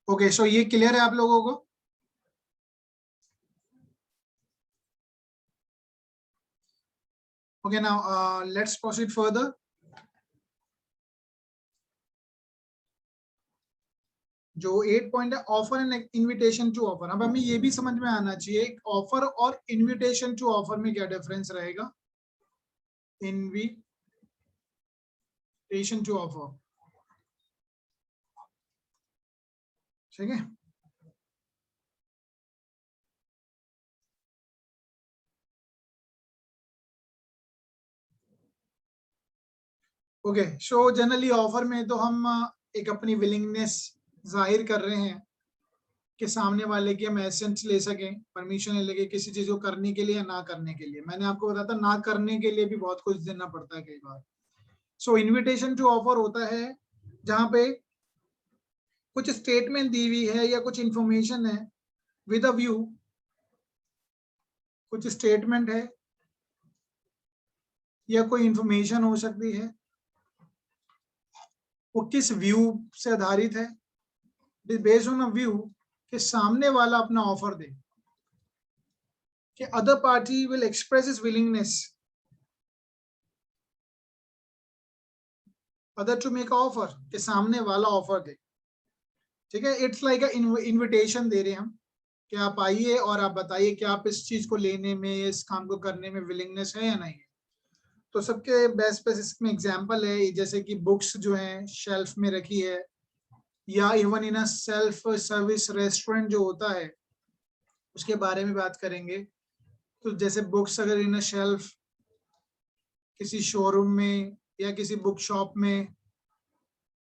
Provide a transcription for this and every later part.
Okay, सो ये clear है आप लोगों को? Okay, now let's proceed further. जो 8 पॉइंट है, offer and invitation to offer. अब हमें ये भी समझ में आना चाहिए ऑफर और इनविटेशन टू ऑफर में क्या डिफरेंस रहेगा। इनविटेशन टू ऑफर, ठीक है। ओके, सो जनरली ऑफर में तो हम एक अपनी विलिंगनेस जाहिर कर रहे हैं कि सामने वाले की हम एसेंस ले सकें, परमिशन ले लगे किसी चीज को करने के लिए या ना करने के लिए। मैंने आपको बताया था ना करने के लिए भी बहुत कुछ देना पड़ता है कई बार। सो इनविटेशन टू ऑफर होता है जहां पे कुछ स्टेटमेंट दी हुई है या कुछ इंफॉर्मेशन है विद अ व्यू, कुछ स्टेटमेंट है या कोई इंफॉर्मेशन हो सकती है, वो किस व्यू से आधारित है, बेस्ड ऑन अ व्यू कि सामने वाला अपना ऑफर दे, कि other party will express his willingness other to make offer, कि सामने वाला ऑफर दे, ठीक है। इट्स लाइक इनविटेशन दे रहे हैं हम कि आप आइए और आप बताइए कि आप इस चीज को लेने में, इस काम को करने में विलिंगनेस है या नहीं है। तो सबके बेस्ट बेस्ट इसमें एग्जांपल है, जैसे कि बुक्स जो हैं शेल्फ में रखी है, या even in a self service restaurant जो होता है उसके बारे में बात करेंगे। तो जैसे बुक्स अगर इन अ शेल्फ किसी शोरूम में या किसी बुक शॉप में,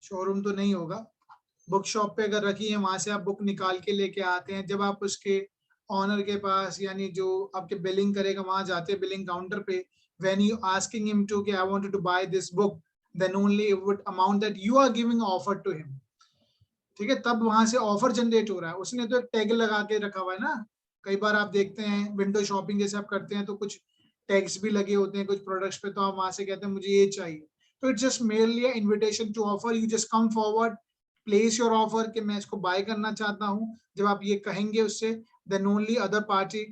शोरूम तो नहीं होगा, बुक शॉप पे अगर रखी है, वहां से आप बुक निकाल के लेके आते हैं, जब आप उसके ऑनर के पास यानी जो आपके बिलिंग करेगा वहां जाते हैं बिलिंग काउंटर पे, when you asking him to कि I wanted to buy this book, then only would amount that you are giving offer to him, ठीक है। तब वहां से ऑफर जनरेट हो रहा है, उसने तो एक टैग लगा के रखा हुआ है ना। कई बार आप देखते हैं विंडो शॉपिंग जैसे आप करते हैं तो कुछ टैग्स भी लगे होते हैं कुछ प्रोडक्ट्स पे, तो आप वहां से कहते हैं मुझे ये चाहिए। तो it's just merely invitation to offer, you just come forward, place your offer कि मैं इसको बाय करना चाहता हूँ। जब आप ये कहेंगे उससे, then only other party,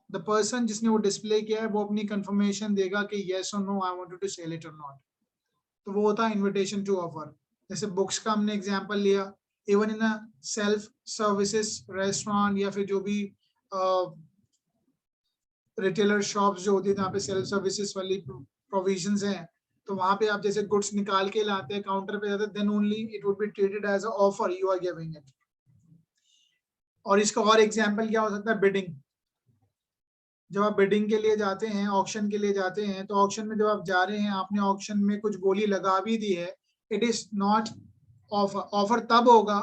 the person जिसने वो डिस्प्ले किया है, वो अपनी कंफर्मेशन देगा कि येस और no I wanted to sell it और नॉट। तो वो होता है इन्विटेशन टू ऑफर। जैसे बुक्स का हमने एग्जांपल लिया, even in a self services restaurant या फिर जो भी रिटेलर शॉप्स जो होती है जहाँ पे सेल्फ सर्विसेज वाली प्रोविजंस हैं, तो वहां पे आप जैसे गुड्स निकाल के लाते हैं काउंटर पे जाते हैं, then only it would be treated as a offer you are giving it. और इसका और एग्जांपल क्या हो सकता है, बिडिंग। जब आप बिडिंग के लिए जाते हैं, ऑक्शन के लिए जाते हैं, तो ऑक्शन में जब आप जा रहे हैं, आपने ऑक्शन में कुछ बोली लगा भी दी है, it is not offer. Offer तब होगा,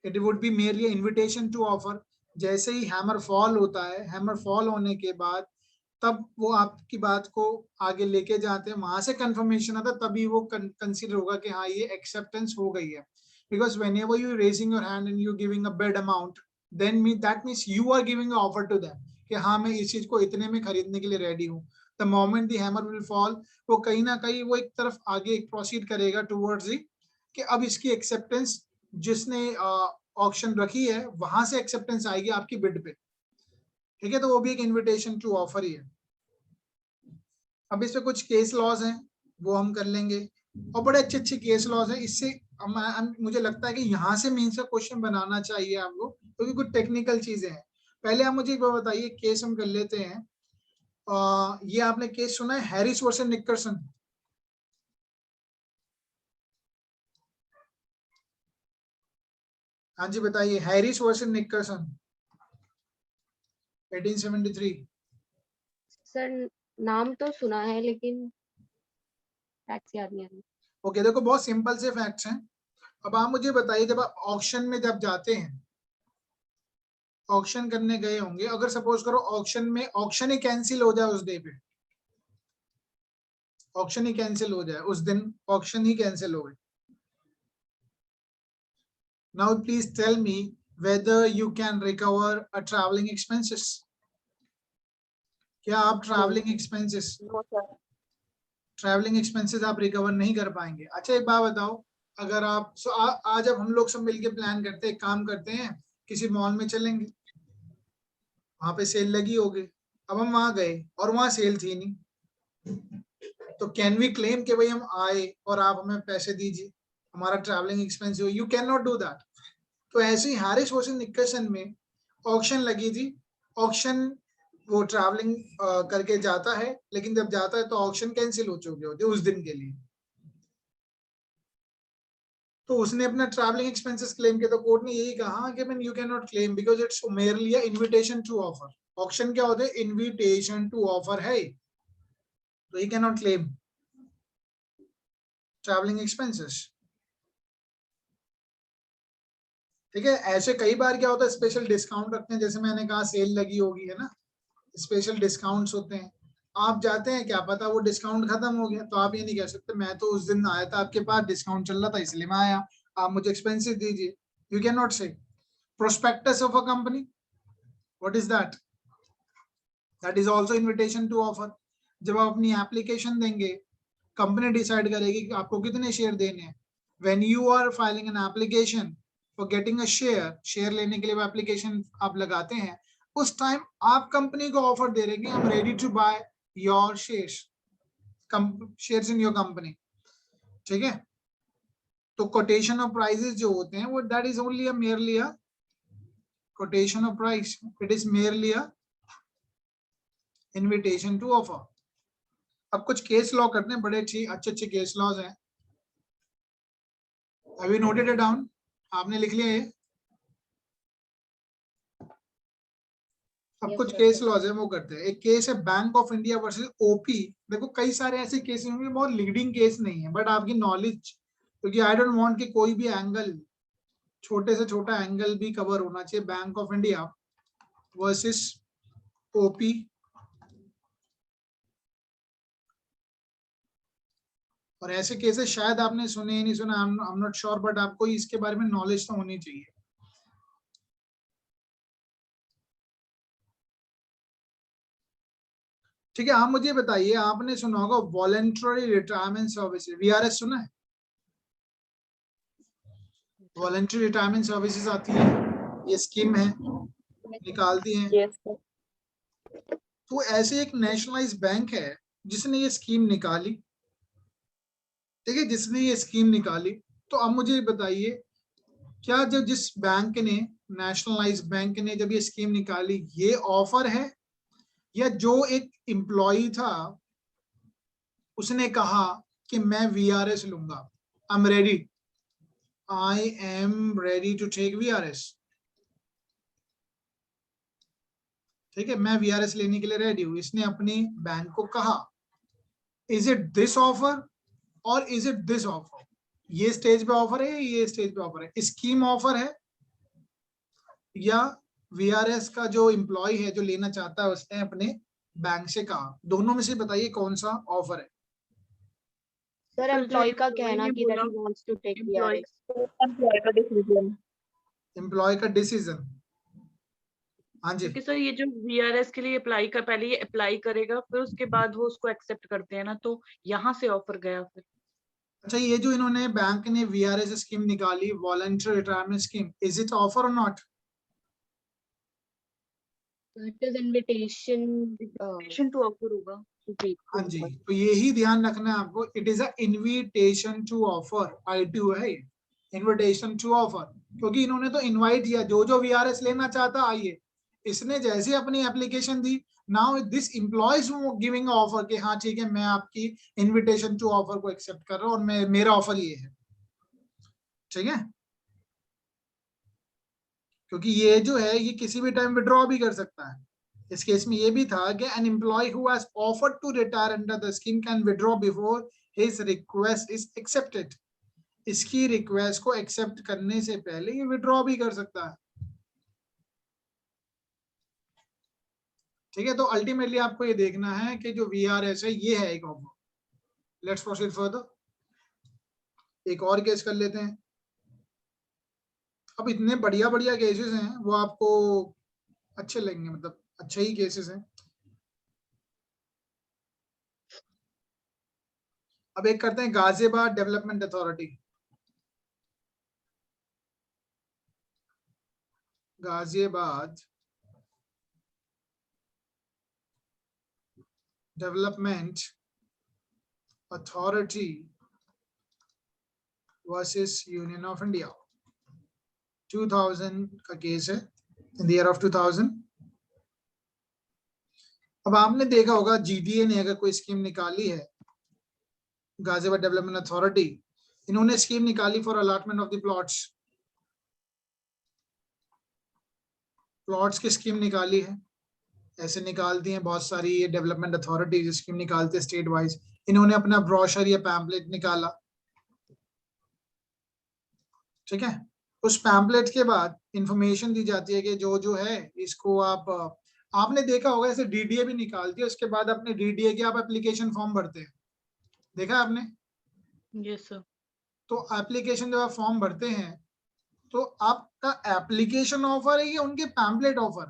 it would be merely invitation to offer, जैसे ही हैमर फॉल होता है, हैमर फॉल होने के बाद तब वो आपकी बात को आगे लेके जाते हैं, वहां से कंफर्मेशन आता है, तभी वो कंसीडर होगा कि हाँ ये एक्सेप्टेंस हो गई है। Because whenever you raising your hand and you giving a bid amount, then that means you are giving offer to them कि हाँ मैं इस चीज को इतने में खरीदने के लिए रेडी हूँ। The moment the hammer will fall, वो कहीं ना कहीं वो एक तरफ आगे प्रोसीड करेगा टूवर्ड्स दी कि अब इसकी एक्सेप्टेंस जिसने ऑप्शन रखी है वहां से एक्सेप्टेंस आएगी आपकी बिड पे, ठीक है। तो वो भी एक इन्विटेशन टू ऑफर ही है। अब इस पे कुछ केस लॉज हैं, वो हम कर लेंगे, और बड़े अच्छे अच्छे केस लॉज हैं। इससे मुझे लगता है कि यहाँ से मेंस का क्वेश्चन बनाना चाहिए आपको, क्योंकि कुछ टेक्निकल चीजें हैं। पहले आप मुझे एक बार बताइए, केस हम कर लेते हैं। ये आपने केस सुना है हैरिस वर्सेस निकर्सन? हाँ जी बताइए, हैरिस वर्सेस निकर्सन 1873। सर नाम तो सुना है लेकिन फैक्ट्स याद नहीं आ रही। ओके, देखो बहुत सिंपल से फैक्ट्स हैं। अब आप मुझे बताइए, जब आप ऑक्शन में जब जाते हैं, ऑक्शन करने गए होंगे, अगर सपोज करो ऑक्शन में ऑक्शन ही कैंसिल हो जाए उस डे पे, ऑक्शन ही कैंसिल हो जाए उस दिन, ऑक्शन ही कैंसिल हो गए, now please tell me whether you can recover a travelling expenses. क्या आप नो सर। ट्रैवलिंग एक्सपेंसेस आप रिकवर नहीं कर पाएंगे? अच्छा एक बात बताओ, अगर आप आज अब हम लोग सब मिलके प्लान करते हैं, काम करते हैं, किसी मॉल में चलेंगे, वहां पे सेल लगी होगी, अब हम वहां गए और वहां सेल थी नहीं, तो कैन वी क्लेम कि भाई हम आए और आप हमें पैसे दीजिए, हमारा travelling expensive? You can not do that. तो ऐसे ही हारिस रोशन निकर्सन में ऑक्शन लगी थी। ऑक्शन, वो ट्रैवलिंग करके जाता है, लेकिन जब जाता है तो ऑक्शन कैंसिल हो चुके होते उस दिन के लिए, तो उसने अपना ट्रैवलिंग एक्सपेंसेस क्लेम किया। तो कोर्ट ने यही कहा कि man you can not claim because it's merely invitation to offer. Auction क्या होता है? इन्विटेशन टू ऑफर है, तो he can not claim travelling expenses. ठीक है, ऐसे कई बार क्या होता है, स्पेशल डिस्काउंट रखते हैं, जैसे मैंने कहा सेल लगी होगी, है ना, स्पेशल डिस्काउंट्स होते हैं, आप जाते हैं, क्या पता वो डिस्काउंट खत्म हो गया, तो आप ये नहीं कह सकते मैं तो उस दिन आया था आपके पास, डिस्काउंट चल रहा था इसलिए मैं आया, आप मुझे एक्सपेंसिव दीजिए। You can not say. Prospectus of a company, what is that? That is also invitation to offer. जब आप अपनी एप्लीकेशन देंगे, कंपनी डिसाइड करेगी कि आपको कितने शेयर देने हैं। When you are filing an application for getting a share, share लेने के लिए एप्लीकेशन आप लगाते हैं, उस टाइम आप कंपनी को ऑफर दे रहे हैं, I am ready to buy your shares, shares in your company. ठीक है, तो कोटेशन ऑफ प्राइसेस जो होते हैं वो that is only a merely a quotation of price, it is merely a invitation to offer. अब कुछ केस लॉ करते हैं, बड़े अच्छे अच्छे केस लॉज हैं। Have you noted it down? आपने लिख लिया ये? अब Yes, कुछ sir. केस लॉज है वो करते हैं। एक केस है bank of India versus OP. देखो कई सारे ऐसे केस होंगे, बहुत लीडिंग केस नहीं है, बट आपकी नॉलेज, क्योंकि आई डोंट वांट कि कोई भी एंगल, छोटे से छोटा एंगल भी कवर होना चाहिए। Bank of India versus OP, और ऐसे केसेस शायद आपने सुने ही नहीं सुना, आई एम नॉट श्योर, बट आपको इसके बारे में नॉलेज तो होनी चाहिए। ठीक है, आप मुझे बताइए, आपने सुना होगा वॉलंटरी रिटायरमेंट सर्विस, वीआरएस सुना है? वॉलंटरी रिटायरमेंट सर्विसेज आती है, ये स्कीम है, निकालती हैं। Yes, sir. तो ऐसे एक नेशनलाइज बैंक है जिसने ये स्कीम निकाली। ठीक है, जिसने ये स्कीम निकाली, तो अब मुझे बताइए, क्या जब जिस बैंक ने, नेशनलाइज बैंक ने जब ये स्कीम निकाली, ये ऑफर है, या जो एक एम्प्लॉय था उसने कहा कि मैं वीआरएस लूंगा, I am ready to take VRS. ठीक है, मैं वीआरएस लेने के लिए रेडी हूं, इसने अपनी बैंक को कहा। इज इट दिस ऑफर और इज इट दिस ऑफर? ये स्टेज पे ऑफर है, ये स्टेज पे ऑफर है, स्कीम ऑफर है, या वीआरएस का जो एम्प्लॉय है जो लेना चाहता है उसने अपने बैंक से कहा? दोनों में से बताइए कौन सा ऑफर है? Sir, सर जो employee का एम्प्लॉय कहना ने कि that बोला, he wants to take employee VRS. Employee का डिसीजन। एम्प्लॉय का डिसीजन, हाँ जी। क्योंकि सर ये जो वीआरएस के लिए अप्लाई कर, पहले ये अप्लाई करेगा फिर उसके बाद वो उसको एक्सेप्ट करते हैं ना, तो यहाँ से ऑफर गया फिर। अच्छा, ये जो इन्होंने बैंक ने वीआरएस स्कीम निकाली, voluntary retirement scheme, is it offer और not? It is invitation. Invitation to offer होगा। जी. हाँ जी, तो यही ध्यान रखना है आपको, it is a invitation to offer, ITO है ये, इनविटेशन टू ऑफर, क्योंकि इन्होंने तो इनवाइट किया, जो जो वीआरएस लेना चाहता आइए। इसने जैसे अपनी application the, now this employees giving offer कि हाँ ठीक है, मैं आपकी इनविटेशन टू ऑफर को एक्सेप्ट कर रहा हूँ और मैं, मेरा ऑफर ये है। ठीक है, क्योंकि ये जो है ये किसी भी टाइम विड्रॉ भी कर सकता है। इस केस में ये भी था कि an employee who has offered to retire under the scheme can withdraw before his request is accepted. इसकी रिक्वेस्ट को एक्सेप्ट करने से पहले ये विड्रॉ भी कर सकता है। ठीक है, तो अल्टीमेटली आपको ये देखना है कि जो वीआरएस है ये है एक ऑफर। लेट्स प्रोसीड फर्दर, एक और केस कर लेते हैं। अब इतने बढ़िया बढ़िया केसेस हैं, वो आपको अच्छे लगेंगे, मतलब अच्छे ही केसेस हैं। अब एक करते हैं Ghaziabad development authority. Ghaziabad development authority versus union of India, 2000 का केस है, इन द ईयर ऑफ 2000। अब आपने देखा होगा जीडीए ने अगर कोई स्कीम निकाली है, गाजियाबाद डेवलपमेंट अथॉरिटी, इन्होंने स्कीम निकाली for allotment of the plots की स्कीम निकाली है, ऐसे निकालती हैं बहुत सारी ये डेवलपमेंट अथॉरिटीज स्कीम निकालते हैं स्टेट वाइज। इन्होंने अपना ब्रोशर या पैम्पलेट निकाला, ठीक है। उस पैम्पलेट के बाद इंफॉर्मेशन दी जाती है कि जो जो है इसको आपने देखा होगा ऐसे डीडीए भी निकालती है, उसके बाद अपने डीडीए के आप एप्लीकेशन फॉर्म भरते हैं, देखा आपने? Yes sir. तो एप्लीकेशन जब आप फॉर्म भरते हैं तो आपका एप्लीकेशन ऑफर है या उनके पैम्पलेट ऑफर?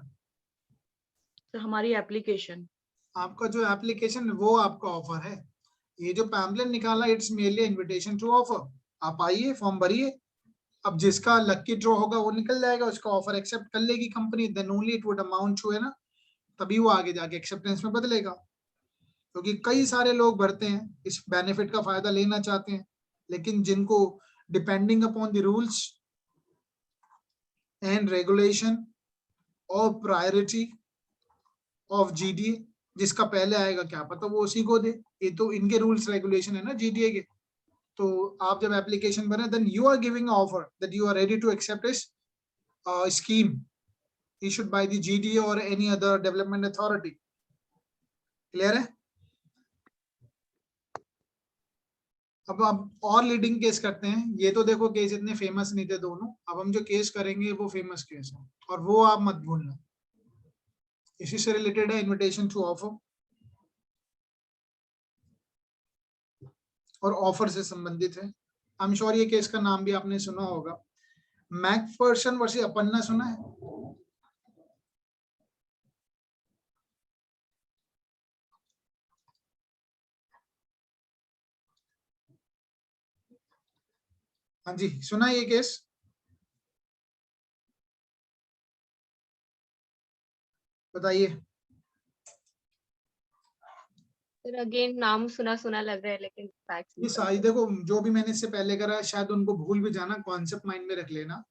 तो हमारी एप्लीकेशन, आपका जो एप्लीकेशन वो आपका ऑफर है। ये जो पैम्पलेट निकाला it's mainly invitation to offer. आप आइए, फॉर्म भरिए, अब जिसका लकी ड्रॉ होगा वो निकल जाएगा, उसका ऑफर एक्सेप्ट कर लेगी कंपनी, then only it would amount to, है ना, तभी वो आगे जाके एक्सेप्टेंस में बदलेगा। क्योंकि कई सारे लोग भरते हैं, इस बेनिफिट का फायदा लेना चाहते हैं, लेकिन जिनको depending upon the rules and regulation और प्रायोरिटी ऑफ जीडीए, जिसका पहले आएगा क्या पता वो उसी को दे, ये तो इनके रूल्स रेगुलेशन है ना जीडीए के। तो आप जब एप्लीकेशन भरें then you are giving offer that you are ready to accept this scheme issued by the GDA or any other development authority. Clear है? अब और लीडिंग केस करते हैं। ये तो देखो केस इतने फेमस नहीं थे दोनों, अब हम जो केस करेंगे वो फेमस केस है और वो आप मत भूलना। इसी से रिलेटेड है इनविटेशन टू ऑफर और ऑफर से संबंधित है। आई एम श्योर ये केस का नाम भी आपने सुना होगा, मैकफर्सन वर्सेस अपन्ना, सुना है? हाँ जी, सुना है ये केस? बताइए। सर अगेन नाम सुना सुना लग रहा है लेकिन फैक्ट्स ये सारी देखो जो भी मैंने इससे पहले करा है शायद उनको भूल भी जाना, कॉन्सेप्ट माइंड में रख लेना,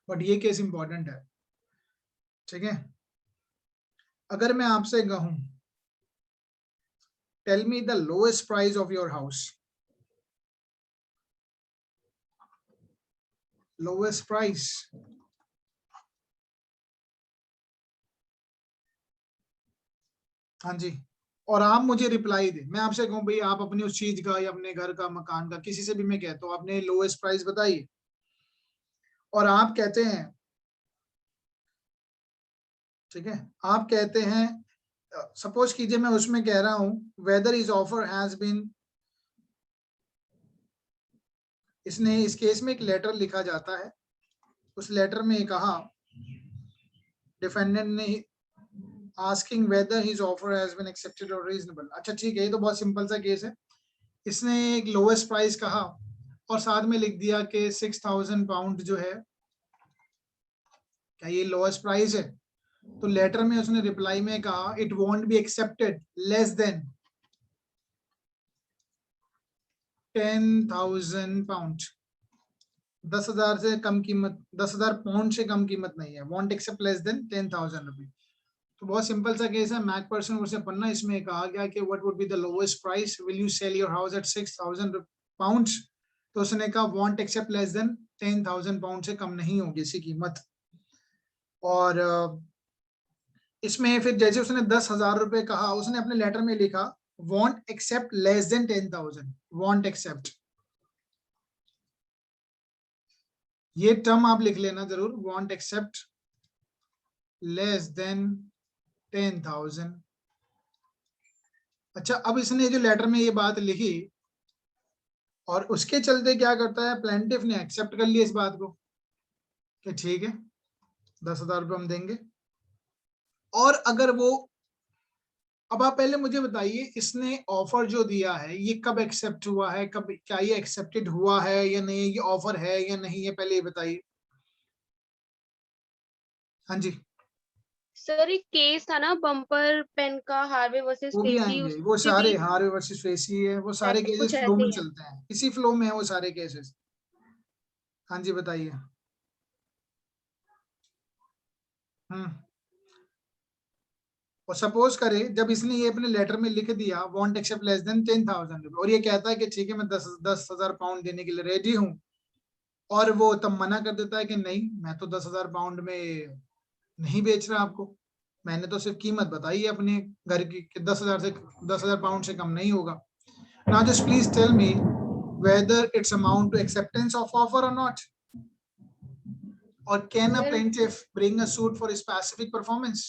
बट ये केस इंपॉर्टेंट है, ठीक है। अगर मैं आपसे कहूं tell me the lowest price of your house, lowest price, हाँ जी, और आप मुझे रिप्लाई दे। मैं आपसे कहूं भाई आप अपनी उस चीज का या अपने घर का, मकान का, किसी से भी मैं कहता हूं आपने लोएस्ट प्राइस बताइए, और आप कहते हैं, ठीक है, आप कहते हैं, सपोज कीजिए मैं उसमें कह रहा हूं whether is offer has been, इसने इस केस में एक लेटर लिखा जाता है, उस लेटर में कहा डिफेंडेंट ने asking whether his offer has been accepted और रीजनेबल। अच्छा ठीक है, ये तो बहुत सिंपल सा केस है। इसने एक लोएस्ट प्राइस कहा और साथ में लिख दिया कि 6000 पाउंड जो है, क्या ये लोएस्ट प्राइस है? तो लेटर में उसने रिप्लाई में कहा it won't be accepted less than 10,000 pound, 10,000 से कम कीमत, 10,000 पाउंड से कम कीमत नहीं है, won't accept less than 10,000 rupees. तो बहुत सिंपल सा केस है, मैकफर्सन वर्सेस पन्ना। इसमें कहा गया कि what would be the lowest price, will you sell your house at 6,000 pounds? तो उसने कहा won't accept less than 10,000 pound से कम नहीं होगी इसकी कीमत। और इसमें फिर जैसे उसने 10,000 रुपए कहा, उसने अपने लेटर में लिखा won't accept less than 10,000, won't accept, ये टर्म आप लिख लेना जरूर, वॉन्ट एक्सेप्ट लेस देन 10,000। अच्छा, अब इसने जो लेटर में ये बात लिखी और उसके चलते क्या करता है, प्लेंटिफ ने एक्सेप्ट कर लिया इस बात को कि ठीक है 10,000 रुपये हम देंगे। और अगर वो, अब आप पहले मुझे बताइए इसने ऑफर जो दिया है ये कब एक्सेप्ट हुआ है, कब, क्या ये एक्सेप्टेड हुआ है या नहीं, ये ऑफर है या नहीं है, पहले ये बताइए। हाँ जी, सर एक केस था ना बम्पर पेन का, हार्वे वर्सेस वो भी फेसी, आएंगे, वो उसके सारे भी हार्वे वर्सेस फेसी है, वो सारे कुछ केसेस फ्लो ऐसे में ही है। चलते हैं, इसी फ्लो में है वो सारे केसेस। हाँ जी बताइए। हम्म। और सपोज करे जब इसने ये अपने लेटर में लिख दिया वॉन्ट एक्सेप्ट लेस देन 10,000 और ये कहता है कि ठीक है मैं 10,000 पाउंड देने के लिए रेडी हूँ, और वो तब मना कर देता है कि नहीं मैं तो 10,000 पाउंड में नहीं बेच रहा आपको, मैंने तो सिर्फ कीमत बताई है अपने घर की कि 10,000 पाउंड से कम नहीं होगा। Now just please tell me whether it's amount to acceptance of offer और नॉट, और can a sir plaintiff bring a suit for specific performance.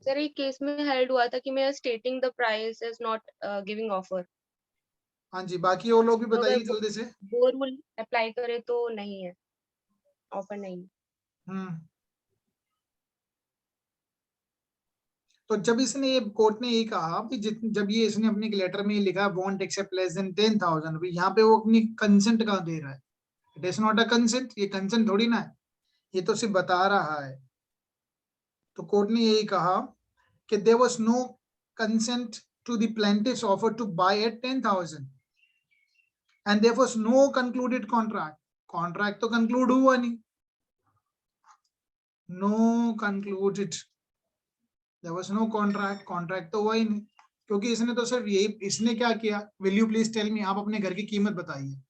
Sir एक केस में हेल्ड हुआ था कि मैं stating the price is not giving offer, हाँ जी, बाकी वो लोग भी तो अगर बताइए जल्दी से। वो रूल अप्लाई करे तो नहीं है, ऑफर नहीं। हम्म। तो जब इसने ये कोर्ट ने ये कहा कि जब ये इसने अपने लेटर में ये लिखा वॉन्ट एक्सेप्ट लेस देन 10,000, यहाँ पे वो अपनी कंसेंट कहाँ दे रहा है? It is not a consent, ये कंसेंट थोड़ी ना है, ये तो सिर्फ बता रहा है। तो कोर्ट ने यही कहा कि there was no consent to the plaintiff's offer to buy at 10,000 and there was no concluded contract, contract तो कंक्लूड हुआ नहीं, no concluded, there was no contract, contract तो हुआ ही नहीं, क्योंकि इसने तो सिर्फ यही, इसने क्या किया, will you please tell me, आप अपने घर की कीमत बताइए।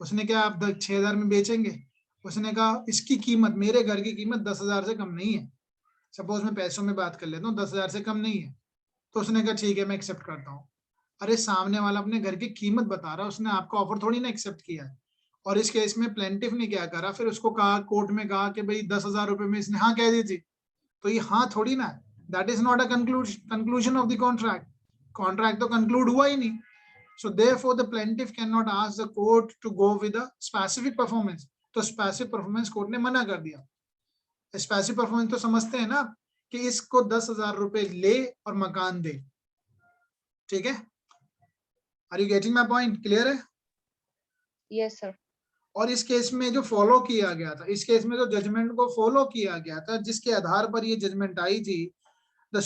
उसने क्या आप 6,000 में बेचेंगे? उसने कहा इसकी कीमत, मेरे घर की कीमत 10,000 से कम नहीं है, सपोज मैं पैसों में बात कर लेता हूँ, 10,000 से कम नहीं है। तो उसने कहा ठीक है मैं एक्सेप्ट करता हूँ। अरे सामने वाला अपने घर की कीमत बता रहा है, उसने आपका ऑफर थोड़ी ना एक्सेप्ट किया है। और इस केस में प्लेंटिफ ने क्या करा, फिर उसको कहा कोर्ट में कहा कि भाई 10,000 रुपए में इसने हाँ कह दी थी, तो ये हाँ थोड़ी ना, that is not a conclusion of the contract, contract तो कंक्लूड हुआ ही नहीं। So therefore the plaintiff cannot ask the court to go with a specific performance. तो specific performance कोर्ट ने मना कर दिया। specific performance तो समझते हैं ना कि इसको 10,000 रुपए ले और मकान दे, ठीक है? Are you getting my point? Clear है? Yes sir. और इस केस में जो फॉलो किया गया था, इस केस में जो जजमेंट को फॉलो किया गया था, जिसके आधार पर ये जजमेंट आई थी, the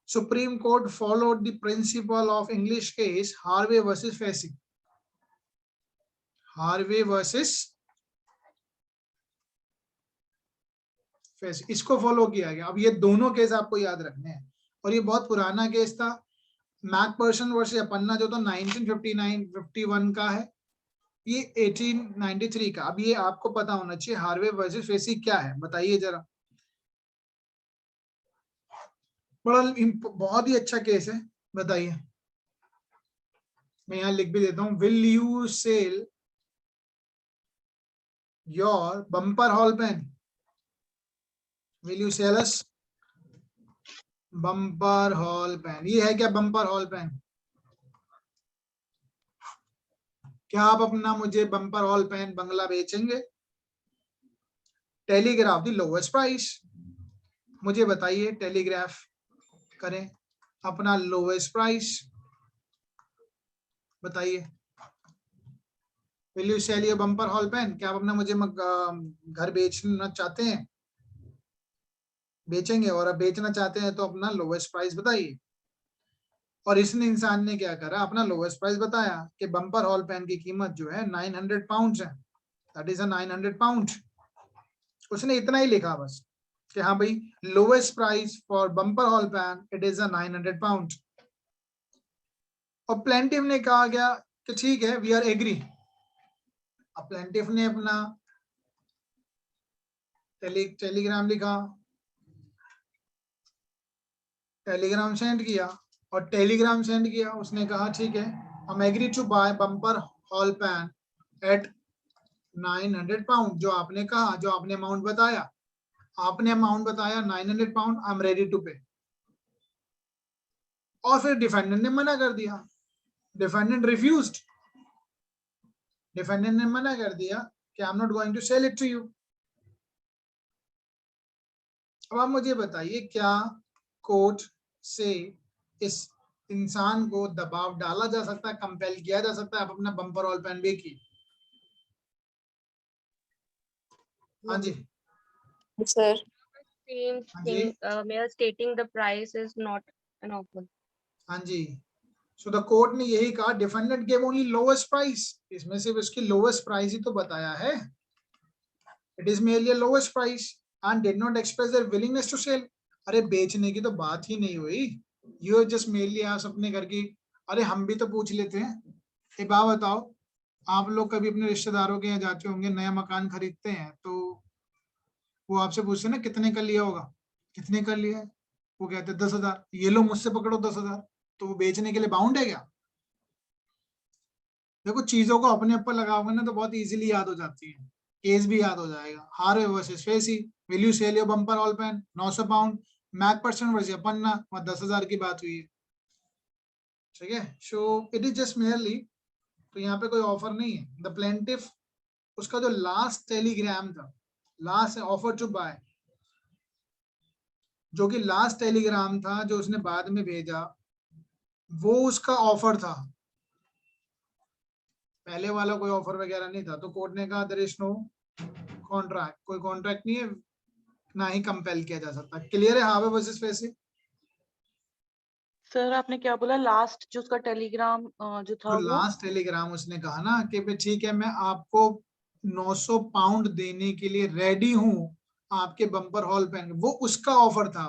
supreme court followed the principle of English case Harvey versus facie, Harvey versus facie, इसको फॉलो किया गया। अब ये दोनों केस आपको याद रखने हैं, और ये बहुत पुराना केस था, मैकपर्सन वर्सेस अपन्ना जो था 1959-51 का है, ये 1893 का। अब ये आपको पता होना चाहिए हार्वे वर्सेस फेसी क्या है, बताइए जरा। बड़ा बहुत ही अच्छा केस है, बताइए। मैं यहाँ लिख भी देता हूँ, will you sell your Bumper Hall Pen, will you sell us Bumper Hall Pen. ये है क्या बम्पर हॉल पेन? क्या आप अपना मुझे बम्पर हॉल पेन बंगला बेचेंगे? टेलीग्राफ दी लोवेस्ट प्राइस, मुझे बताइए, टेलीग्राफ करें अपना लोवेस्ट प्राइस, बताइए। Will you sell your Bumper Hall Pen, क्या आप अपना मुझे घर बेचना चाहते हैं? बेचेंगे, और अब बेचना चाहते हैं तो अपना लोवेस्ट प्राइस बताइए। और इसने इंसान ने क्या करा, अपना लोवेस्ट प्राइस बताया कि बम्पर हॉल पेन की कीमत जो है 900 पाउंड है, दैट इज अ 900 पाउंड। उसने इतना ही लिखा बस कि हाँ भाई lowest price for Bumper Hall Pen it is a 900 pound. और प्लेंटिफ ने कहा गया कि ठीक है वी आर एग्री। अब प्लेंटिफ ने अपना टेलीग्राम लिखा, टेलीग्राम सेंड किया, और टेलीग्राम सेंड किया, उसने कहा ठीक है हम agree to buy Bumper Hall Pen at 900 pound, जो आपने कहा, जो आपने अमाउंट बताया, आपने अमाउंट बताया 900 pound, I am ready to pay. और फिर डिफेंडेंट ने मना कर दिया, डिफेंडेंट रिफ्यूज्ड, डिफेंडेंट ने मना कर दिया कि I am not going to sell it to you. अब आप मुझे बताइए क्या कोर्ट से इस इंसान को दबाव डाला जा सकता है, कंपेल किया जा सकता है आप अपना बम्पर हॉल पेन बेचिए? हाँ जी, Sir. Same हाँ thing. Ji, Mere stating the price is not an offer. हाँ जी। सो द कोर्ट ने यही कहा, defendant gave only lowest price, इसमें सिर्फ उसकी लोवेस्ट प्राइस ही तो बताया है। It is merely lowest price and did not express their willingness to sell. अरे बेचने की तो बात ही नहीं हुई, यू जस्ट मेरली आस्क्ड अपने घर की। अरे हम भी तो पूछ लेते हैं। एक बात बताओ, आप लोग कभी अपने रिश्तेदारों के यहाँ जाते होंगे, नया मकान खरीदते हैं, तो वो आपसे पूछते हैं ना कितने का लिया होगा, कितने का लिया है, वो कहते हैं 10,000, ये लो मुझसे पकड़ो 10,000। तो वो बेचने के लिए बाउंड है क्या? देखो चीजों को अपने ऊपर लगाओगे ना तो बहुत इजीली याद हो जाती है, केस भी याद हो जाएगा। Harvey versus Facey, will you sell your Bumper Hall Pen 900 pound, McPherson versus Appanna, वह 10,000 की बात हुई है। ठीक है, so it is just merely, तो यहाँ पे कोई ऑफर नहीं है। द प्लेंटिफ, उसका जो लास्ट टेलीग्राम था, लास्ट ऑफर टू बाय, जो कि लास्ट टेलीग्राम था जो उसने बाद में भेजा, वो उसका ऑफर था, पहले वाला कोई ऑफर वगैरह नहीं था। तो कोर्ट ने कहा देयर इज नो कॉन्ट्रैक्ट, कोई कॉन्ट्रैक्ट नहीं है, ना ही कंपेल किया जा सकता। क्लियर है हार्वे वर्सेस फेसी? सर आपने क्या बोला, लास्ट जो उसका टेलीग्राम जो था तो वो? लास्ट टेलीग्राम उसने कहा ना कि भाई ठीक है, मैं आपको 900 पाउंड देने के लिए रेडी हूं आपके बम्पर हॉल पेन, वो उसका ऑफर था।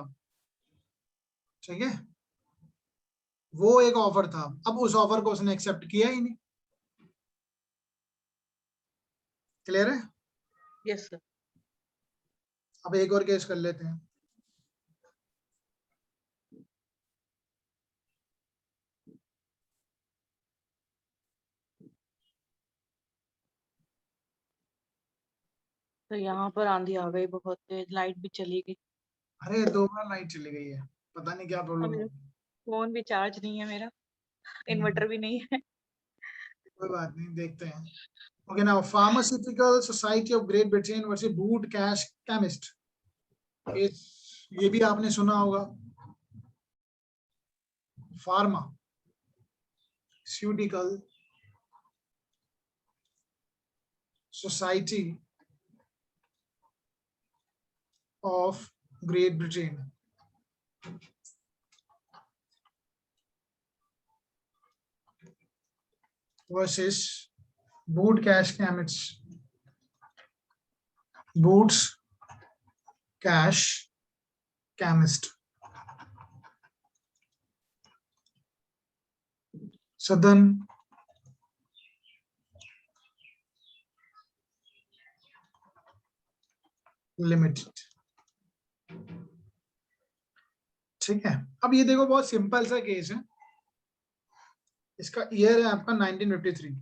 ठीक है, वो एक ऑफर था। अब उस ऑफर को उसने एक्सेप्ट किया ही नहीं। क्लियर है? Yes sir. अब एक और केस कर लेते हैं। तो यहाँ पर आंधी आ गई बहुत तेज, लाइट भी चली गई। अरे 2 बार लाइट चली गई है, पता नहीं क्या और प्रॉब्लम मेरा है। फोन भी चार्ज नहीं है मेरा, इन्वर्टर भी नहीं है। कोई बात नहीं, देखते हैं। Okay, now pharmaceutical society of great Britain versus boot cash chemist, ये भी आपने सुना होगा। Pharmaceutical society of Great Britain versus Boot Cash Chemists. Boots Cash Chemist. Southern Limited. ठीक है, अब ये देखो बहुत सिंपल सा केस है। इसका ईयर है आपका 1953।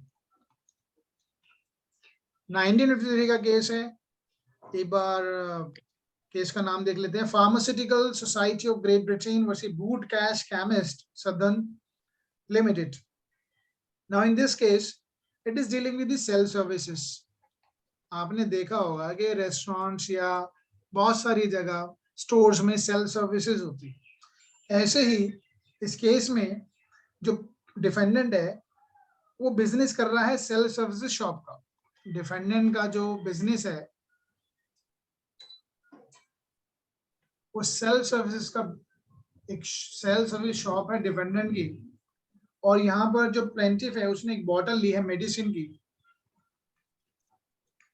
1953 का केस है। एक बार केस का नाम देख लेते हैं, pharmaceutical society of great Britain versus boot cash chemist southern limited. Now in this case it is dealing with the sale services. आपने देखा होगा कि रेस्टोरेंट्स या बहुत सारी जगह स्टोर्स में सेल सर्विसेज होती है। ऐसे ही इस केस में जो डिफेंडेंट है वो बिजनेस कर रहा है सेल सर्विसेज शॉप का। डिफेंडेंट का जो बिजनेस है वो सेल सर्विसेज का, एक सेल सर्विस शॉप है डिफेंडेंट की। और यहाँ पर जो प्लेंटिफ है उसने एक बॉटल ली है मेडिसिन की,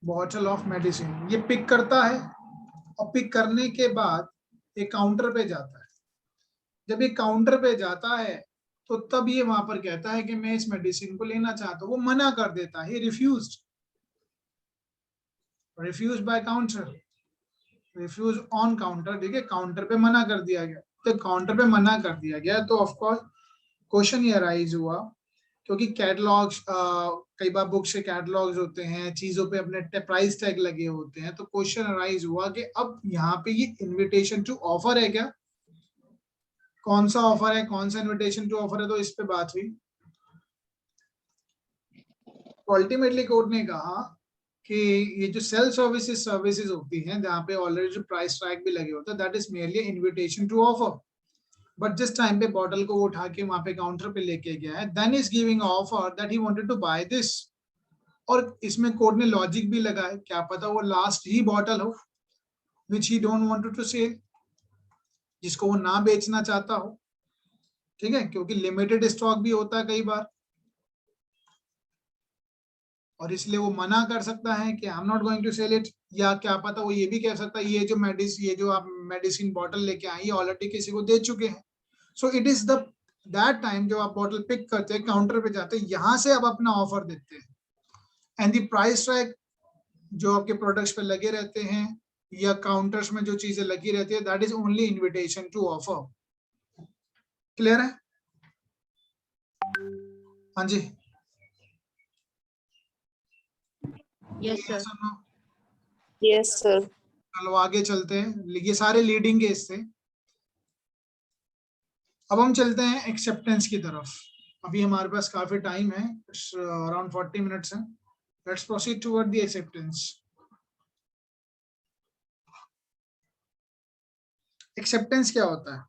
बॉटल ऑफ मेडिसिन। ये पिक करता है और पिक करने के बाद एक काउंटर पे जाता है। जब ये काउंटर पे जाता है तो तब ये वहां पर कहता है कि मैं इस मेडिसिन को लेना चाहता हूँ। वो मना कर देता है, refuse by counter, refuse on counter. ठीक है, काउंटर पे मना कर दिया गया। तो काउंटर पे मना कर दिया गया तो ऑफ कोर्स क्वेश्चन ये अराइज हुआ, क्योंकि कैटलॉग्स, कई बार बुक से कैटलॉग्स होते हैं, चीजों पे अपने प्राइस टैग लगे होते हैं। तो क्वेश्चन अराइज हुआ कि अब यहाँ पे ये इनविटेशन टू ऑफर है क्या, कौन सा ऑफर है, कौन सा इनविटेशन टू ऑफर है। तो इस पे बात हुई। अल्टीमेटली कोर्ट ने कहा कि ये जो सेल सर्विसेज होती हैं जहाँ पे ऑलरेडी जो प्राइस टैग भी लगे होते हैं, that is merely invitation to offer. But जिस टाइम पे बॉटल को वो उठा के वहां पे काउंटर पे लेके गया है, then is giving offer that he wanted to buy this. और इसमें कोड ने लॉजिक भी लगा है, क्या पता वो लास्ट ही बॉटल हो which he don't want to sell, जिसको वो ना बेचना चाहता हो, ठीक है, क्योंकि लिमिटेड स्टॉक भी होता है कई बार, और इसलिए वो मना कर सकता है कि I am not going to sell it, या क्या पता वो ये भी कह सकता है ये जो आप मेडिसिन बॉटल लेके आई ऑलरेडी किसी को दे चुके हैं। सो it is the that time जब आप बॉटल पिक करते हैं, काउंटर पे जाते हैं, यहां से आप अपना ऑफर देते हैं, एंड द प्राइस टैग जो आपके प्रोडक्ट्स पे लगे रहते हैं या काउंटर्स में जो चीजें लगी रहती है, that is only invitation to offer. Clear है? हाँ जी, यस सर। Yes sir. चलो आगे चलते हैं, ये सारे लीडिंग केस थे। अब हम चलते हैं एक्सेप्टेंस की तरफ। अभी हमारे पास काफी टाइम है, अराउंड 40 मिनट्स है। Let's proceed toward the acceptance. Acceptance क्या होता है?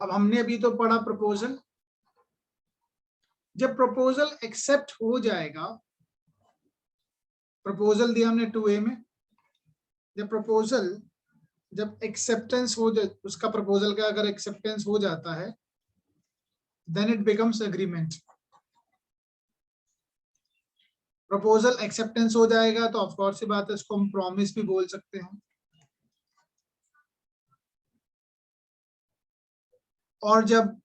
अब हमने अभी तो पढ़ा प्रपोजल। जब प्रपोजल एक्सेप्ट हो जाएगा, प्रपोजल दिया हमने 2A में, जब प्रपोजल जब एक्सेप्टेंस हो जाए, उसका प्रपोजल का अगर एक्सेप्टेंस हो जाता है, then it becomes agreement. Proposal acceptance हो जाएगा तो ऑफ कोर्स सी बात है, इसको हम प्रॉमिस भी बोल सकते हैं। और जब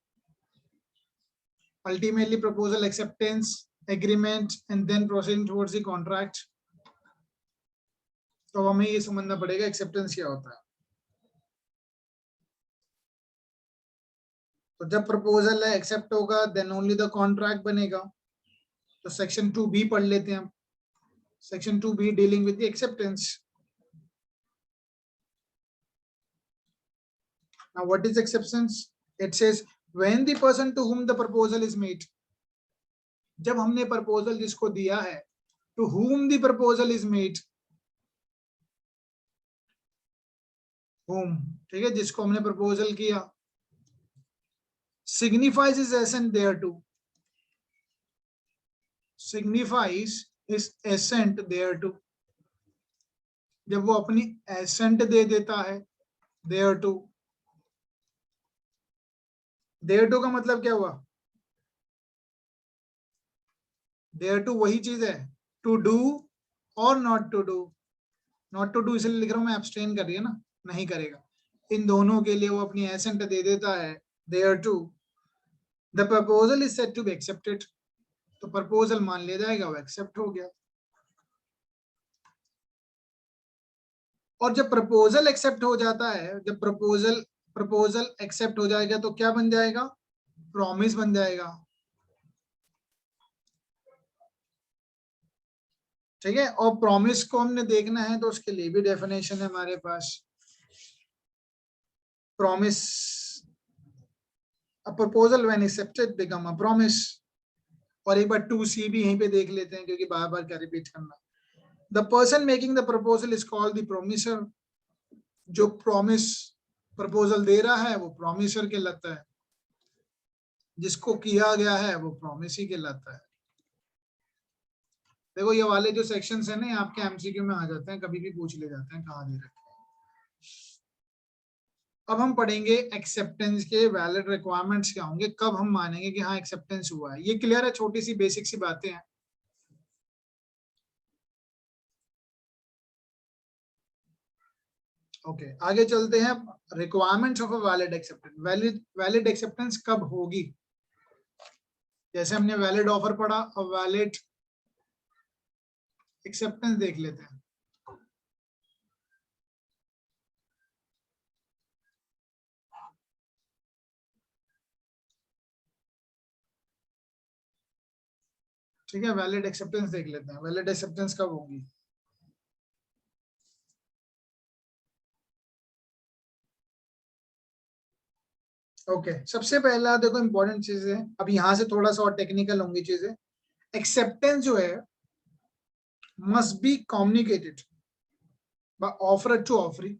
ultimately proposal acceptance agreement and then proceeding towards the contract, तो हमें ये समझना पड़ेगा एक्सेप्टेंस क्या होता है। तो जब प्रपोजल है एक्सेप्ट होगा, देन ओनली द कॉन्ट्रैक्ट बनेगा। तो सेक्शन 2B पढ़ लेते हैं हम। Section 2B dealing with the acceptance. Now what is acceptance? It says when the person to whom the proposal is made, जब हमने प्रपोजल जिसको दिया है, to whom the proposal is made, whom, ठीक है, जिसको हमने प्रपोजल किया, signifies his assent thereto, signifies his assent thereto, जब वो अपनी assent दे देता है thereto, thereto का मतलब क्या हुआ? thereto वही चीज है, to do और not to do। not to do इसलिए लिख रहा हूं मैं, abstain कर रही है ना, नहीं करेगा, इन दोनों के लिए वो अपनी assent दे देता है thereto, the proposal is said to be accepted, तो प्रपोजल मान लिया जाएगा वो एक्सेप्ट हो गया। और जब प्रपोजल एक्सेप्ट हो जाता है, जब प्रपोजल एक्सेप्ट हो जाएगा तो क्या बन जाएगा? प्रॉमिस बन जाएगा, ठीक है। और प्रॉमिस को हमने देखना है तो उसके लिए भी डेफिनेशन है हमारे पास। Promise, a proposal when accepted become a promise. और एक बार 2C भी यहीं पे देख लेते हैं, क्योंकि बार बार क्या रिपीट करना। The person making the proposal is called the promisor. जो प्रॉमिस प्रपोजल दे रहा है वो प्रोमिसर कहलाता है, जिसको किया गया है वो प्रॉमिस ही कहलाता है। देखो ये वाले जो सेक्शंस है ना, आपके एमसीक्यू में आ जाते हैं, कभी भी पूछ ले जाते हैं कहाँ दे रखे हैं। अब हम पढ़ेंगे एक्सेप्टेंस के वैलिड रिक्वायरमेंट्स क्या होंगे, कब हम मानेंगे कि हाँ एक्सेप्टेंस हुआ है। ये क्लियर है? छोटी सी बेसिक सी बातें हैं। ओके, आगे चलते हैं। Requirements of a valid acceptance. Valid acceptance कब होगी? जैसे हमने वैलिड ऑफर पढ़ा, और वैलिड एक्सेप्टेंस देख लेते हैं। ठीक है, वैलिड एक्सेप्टेंस देख लेते हैं। वैलिड एक्सेप्टेंस कब होगी? ओके, सबसे पहला देखो इंपॉर्टेंट चीज है, अब यहां से थोड़ा सा और टेक्निकल होंगी चीजें। एक्सेप्टेंस जो है must be communicated by offeror to offeree.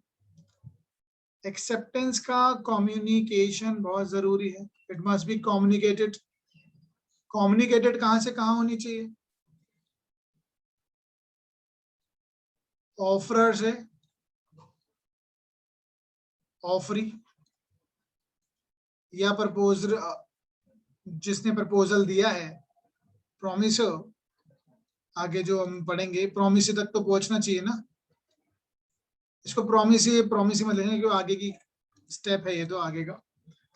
Acceptance का कम्युनिकेशन बहुत जरूरी है। It must be communicated. Communicated कहां से कहां होनी चाहिए? ऑफरर से ऑफरी, या प्रपोजर जिसने प्रपोजल दिया है, प्रॉमिसर, आगे जो हम पढ़ेंगे प्रॉमिस तक तो पहुंचना चाहिए ना, इसको प्रॉमिस ही मत लेना क्योंकि आगे की स्टेप है ये, तो आगे का।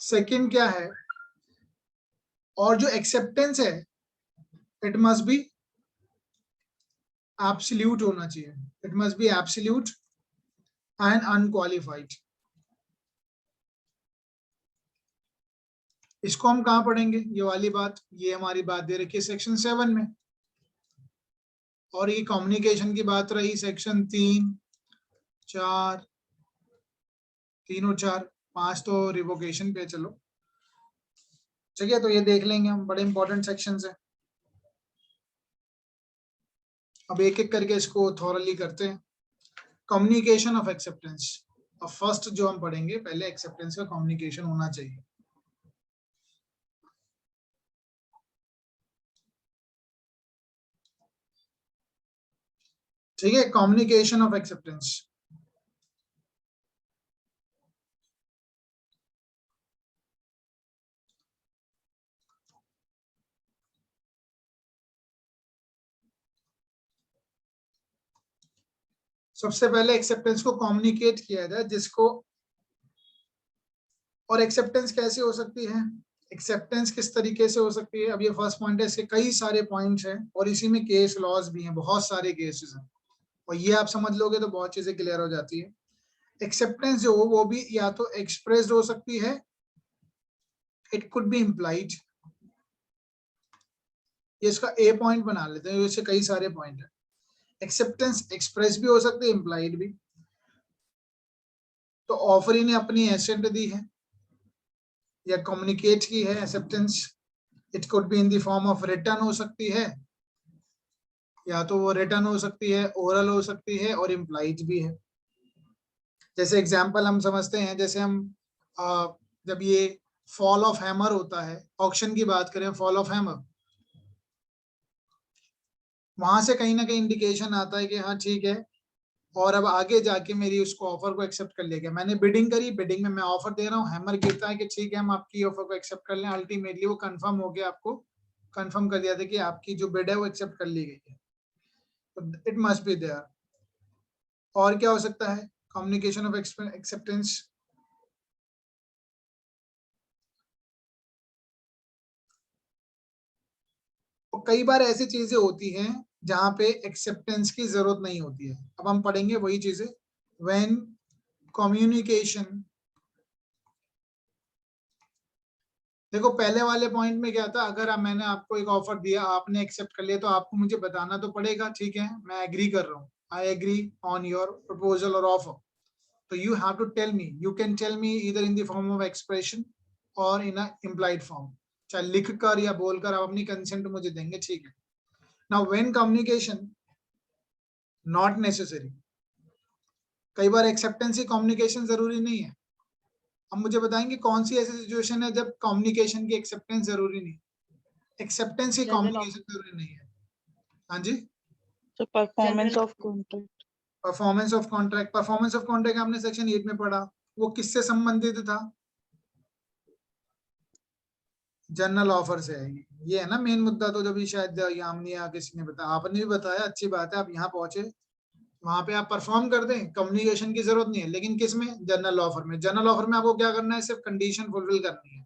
सेकंड क्या है, और जो एक्सेप्टेंस है इट मस्ट बी एब्सोल्यूट होना चाहिए, it must B absolute and unqualified. इसको हम कहाँ पढ़ेंगे, ये वाली बात, ये हमारी बात दे रखी है सेक्शन 7 में, और ये कम्युनिकेशन की बात रही सेक्शन 3, 4, 3 और 4, 5 तो रिवोकेशन पे। चलो ठीक है, तो ये देख लेंगे हम, बड़े इंपॉर्टेंट सेक्शंस है। अब एक एक करके इसको थॉरली करते हैं। कम्युनिकेशन ऑफ एक्सेप्टेंस, अब फर्स्ट जो हम पढ़ेंगे, पहले एक्सेप्टेंस का कम्युनिकेशन होना चाहिए। ठीक है, कम्युनिकेशन ऑफ एक्सेप्टेंस। सबसे पहले एक्सेप्टेंस को कम्युनिकेट किया जाए जिसको, और एक्सेप्टेंस कैसे हो सकती है, एक्सेप्टेंस किस तरीके से हो सकती है। अब ये फर्स्ट पॉइंट है, इसके कई सारे पॉइंट्स हैं और इसी में केस लॉज भी हैं, बहुत सारे केसेस हैं, और ये आप समझ लोगे तो बहुत चीजें क्लियर हो जाती है। एक्सेप्टेंस जो हो वो भी या तो एक्सप्रेस्ड हो सकती है, इट कुड बी इम्प्लाइड, ये इसका ए पॉइंट बना लेते हैं, इससे कई सारे पॉइंट है। एक्सेप्टेंस एक्सप्रेस भी हो सकती है, इम्प्लाइड भी। तो ऑफरी ने अपनी एसेंट दी है या कम्युनिकेट की है acceptance, it could be in the form of return हो सकती है, या तो वो रिटर्न हो सकती है, ओरल हो सकती है, और इम्प्लाइड भी है। जैसे एग्जांपल हम समझते हैं, जैसे हम जब ये फॉल ऑफ हैमर होता है, ऑक्शन की बात करें, फॉल ऑफ हैमर, वहां से कहीं ना कहीं इंडिकेशन आता है कि हाँ ठीक है, और अब आगे जाके मेरी उसको ऑफर को एक्सेप्ट कर लेगा। मैंने बिडिंग करी, बिडिंग में मैं ऑफर दे रहा हूँ, हैमर गिरता है कि ठीक है हम आपकी ऑफर को एक्सेप्ट कर लें, अल्टीमेटली वो कंफर्म हो गया, आपको कंफर्म कर दिया था कि आपकी जो बिड है वो एक्सेप्ट कर ली गई है, तो इट मस्ट बी देयर। और क्या हो सकता है कम्युनिकेशन ऑफ एक्सेप्टेंस, और कई बार ऐसी चीजें होती हैं जहां पे एक्सेप्टेंस की जरूरत नहीं होती है। अब हम पढ़ेंगे वही चीजें, व्हेन कम्युनिकेशन, देखो पहले वाले पॉइंट में क्या था, अगर मैंने आपको एक ऑफर दिया, आपने एक्सेप्ट कर लिया, तो आपको मुझे बताना तो पड़ेगा, ठीक है मैं एग्री कर रहा हूँ, I agree on your proposal or offer, तो you have to tell me, you can tell me इधर in the form of expression or in a implied form, चाहे लिख कर या बोलकर आप अपनी कंसेंट मुझे देंगे, ठीक है। Now when communication not necessary, कई बार एक्सेप्टेंस ही कम्युनिकेशन जरूरी नहीं है। अब मुझे बताएंगे कौन सी ऐसी सिचुएशन है जब कम्युनिकेशन की एक्सेप्टेंस जरूरी नहीं, एक्सेप्टेंस की कम्युनिकेशन जरूरी नहीं है। हाँ जी, So performance of contract. Performance of contract, performance of contract आपने सेक्शन 8 में पढ़ा, वो किससे संबंधित था, जनरल ऑफर से है। ये है ना मेन मुद्दा, तो जब शायद यामिनी या किसी ने बताया, आपने भी बताया, अच्छी बात है, आप यहाँ पहुंचे, वहां पे आप परफॉर्म कर दें, कम्युनिकेशन की जरूरत नहीं है, लेकिन किस में, जनरल ऑफर में। जनरल ऑफर में आपको क्या करना है, सिर्फ कंडीशन फुलफिल करनी है,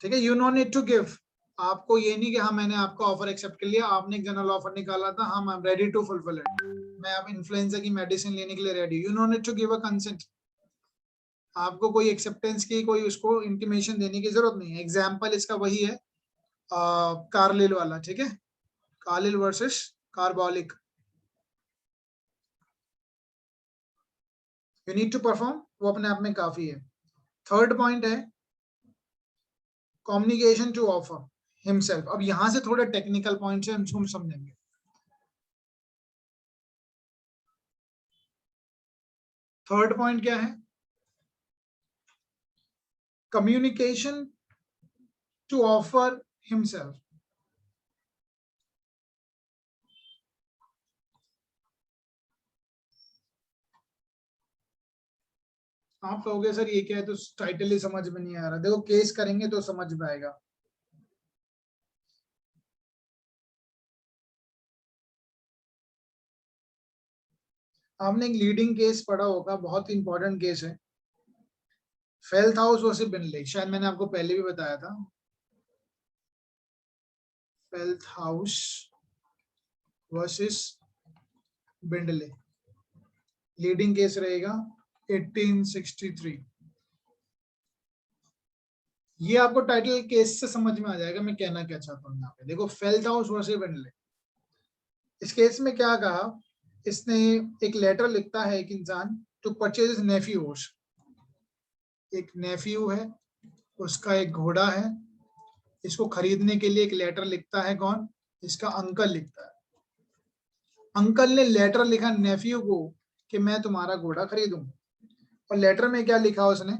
ठीक है, you no need to give, आपको ये नहीं कि हाँ मैंने आपका ऑफर एक्सेप्ट कर लिया, आपने एक जनरल ऑफर निकाला था, हाँ I am ready to fulfil it, मैं अब इन्फ्लुएंजा की मेडिसिन लेने के लिए ready, you no need to give a consent, आपको कोई एक्सेप्टेंस की, कोई उसको इंटीमेशन देने की जरूरत नहीं है। एग्जाम्पल इसका वही है कार्लिल वाला, ठीक है, Carlill versus Carbolic, you need to perform, वो अपने आप में काफी है। थर्ड पॉइंट है कम्युनिकेशन टू ऑफर हिमसेल्फ। अब यहां से थोड़े टेक्निकल पॉइंट्स हैं, हम समझेंगे। थर्ड पॉइंट क्या है, कम्युनिकेशन टू ऑफर हिमसेल्फ। आप कहोगे सर ये क्या है, तो टाइटल ही समझ में नहीं आ रहा। देखो केस करेंगे तो समझ में आएगा। आपने एक लीडिंग केस पढ़ा होगा, बहुत इंपॉर्टेंट केस है, फेल्थ हाउस वर्सेस बिनले। शायद मैंने आपको पहले भी बताया था। फेल्थ हाउस वर्सेस बिंडले लीडिंग केस रहेगा 1863। ये आपको टाइटल केस से समझ में आ जाएगा मैं कहना क्या चाहता हूँ यहाँ पे। देखो फेल्थ हाउस वर्सेस बिंडले, इस केस में क्या कहा, इसने एक लेटर लिखता है एक इंसान टू परचेज नेफ्यू हॉर्स। एक नेफ्यू है, उसका एक घोड़ा है, इसको खरीदने के लिए एक लेटर लिखता है। कौन? इसका अंकल लिखता है। अंकल ने लेटर लिखा नेफ्यू को कि मैं तुम्हारा घोड़ा खरीदूंगा, और लेटर में क्या लिखा उसने,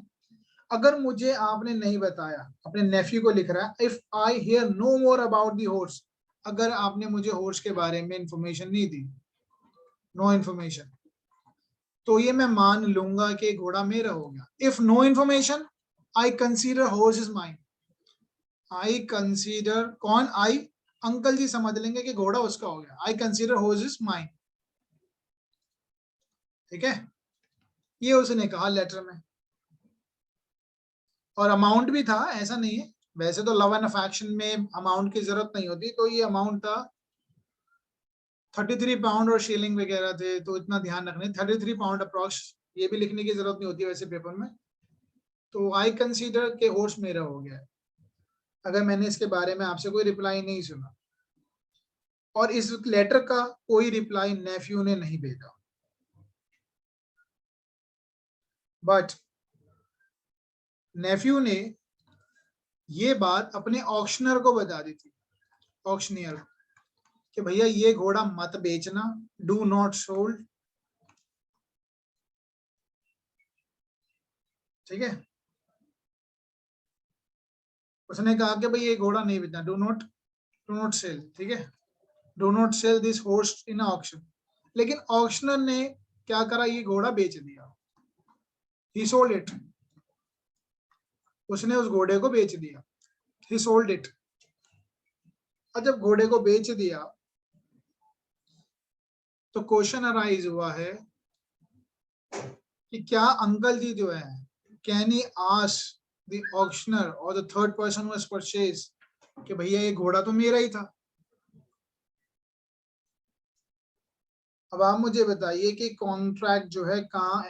अगर मुझे आपने नहीं बताया, अपने नेफ्यू को लिख रहा है, if I hear no more about the horse, अगर आपने मुझे हॉर्स के बारे में इंफॉर्मेशन नहीं दी, नो इंफॉर्मेशन, तो ये मैं मान लूंगा कि घोड़ा मेरा हो गया। If no information I consider horse is mine. I consider, कौन? आई, अंकल जी समझ लेंगे कि घोड़ा उसका हो गया। आई कंसीडर हॉर्स इज माइन। ठीक है, ये उसने कहा लेटर में, और अमाउंट भी था, ऐसा नहीं है। वैसे तो लव एंड अफेक्शन में अमाउंट की जरूरत नहीं होती, तो ये अमाउंट था 33 पाउंड, और शीलिंग वगैरह थे, तो इतना ध्यान रखने, 33 पाउंड अप्रॉक्स, ये भी लिखने की जरूरत नहीं होती वैसे पेपर में। तो आई कंसीडर के हॉर्स मेरा हो गया है, अगर मैंने इसके बारे में आपसे कोई रिप्लाई नहीं सुना। और इस लेटर का कोई रिप्लाई नेफ्यू ने नहीं भेजा, बट नेफ्यू ने ये बात अपने ऑक्शनर को बता दी थी, ऑक्शनियर, कि भैया ये घोड़ा मत बेचना, डू नॉट सोल्ड। ठीक है, उसने कहा कि भाई ये घोड़ा नहीं बेचना, डू नॉट सेल। ठीक है, do not sell this horse in auction. लेकिन ऑक्शनर ने क्या करा, ये घोड़ा बेच दिया, ही सोल्ड इट। उसने उस घोड़े को बेच दिया, ही सोल्ड इट। और जब घोड़े को बेच दिया तो क्वेश्चन अराइज हुआ है कि क्या अंकल जी जो है, can he ask the auctioneer or the third person was purchase कि भैया ये घोड़ा तो मेरा ही था। अब आप मुझे बताइए कि कॉन्ट्रैक्ट जो है कहाँ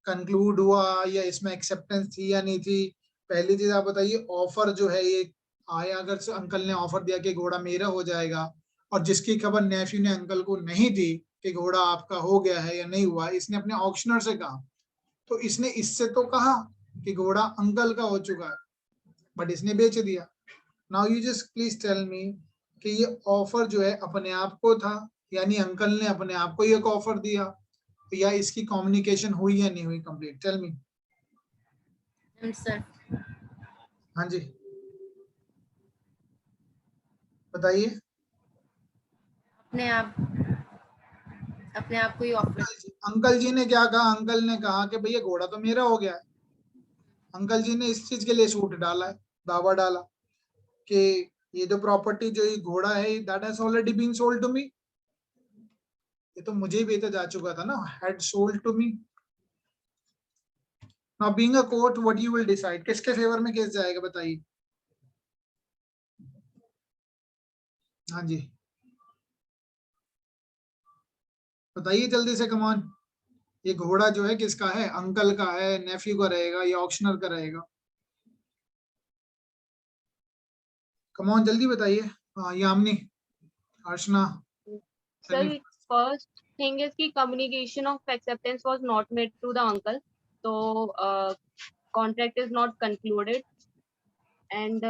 कंक्लूड हुआ, या इसमें एक्सेप्टेंस थी या नहीं थी। पहली चीज आप बताइए, ऑफर जो है ये आया, अगर से अंकल ने ऑफर दिया कि घोड़ा मेरा हो जाएगा, और जिसकी खबर नेफ्यू ने अंकल को नहीं दी कि घोड़ा आपका हो गया है या नहीं हुआ, इसने अपने ऑक्शनर से कहा, तो इसने इससे तो कहा कि घोड़ा अंकल का हो चुका है, बट इसने बेच दिया। Now you just please tell me कि ये ऑफर जो है अपने आप को था, यानी अंकल ने अपने आप को एक ऑफर दिया, या इसकी कम्युनिकेशन हुई या नहीं हुई कंप्लीट? Tell me. सर हाँ जी, बताइए। अपने आप को ही ऑफर। अंकल जी ने क्या कहा? अंकल ने कहा कि भैया घोड़ा तो मेरा हो गया है। अंकल जी ने इस चीज के लिए सूट डाला है, दावा डाला कि ये जो प्रॉपर्टी, जो ये घोड़ा है, that has already been sold to me. ये तो मुझे ही बेचा जा चुका था ना, had sold to me. Now being a court, what you will decide, किसके फेवर में केस जाएगा बताइए। हाँ जी, बताइए जल्दी से, कम ऑन। ये घोड़ा जो है किसका है? अंकल का है, नेफ्यू का रहेगा, या ऑक्शनर का रहेगा? कम ऑन जल्दी बताइए। हाँ, यामिनी, अर्चना, Sir, first thing is कि communication of acceptance was not made to the uncle, so contract is not concluded. And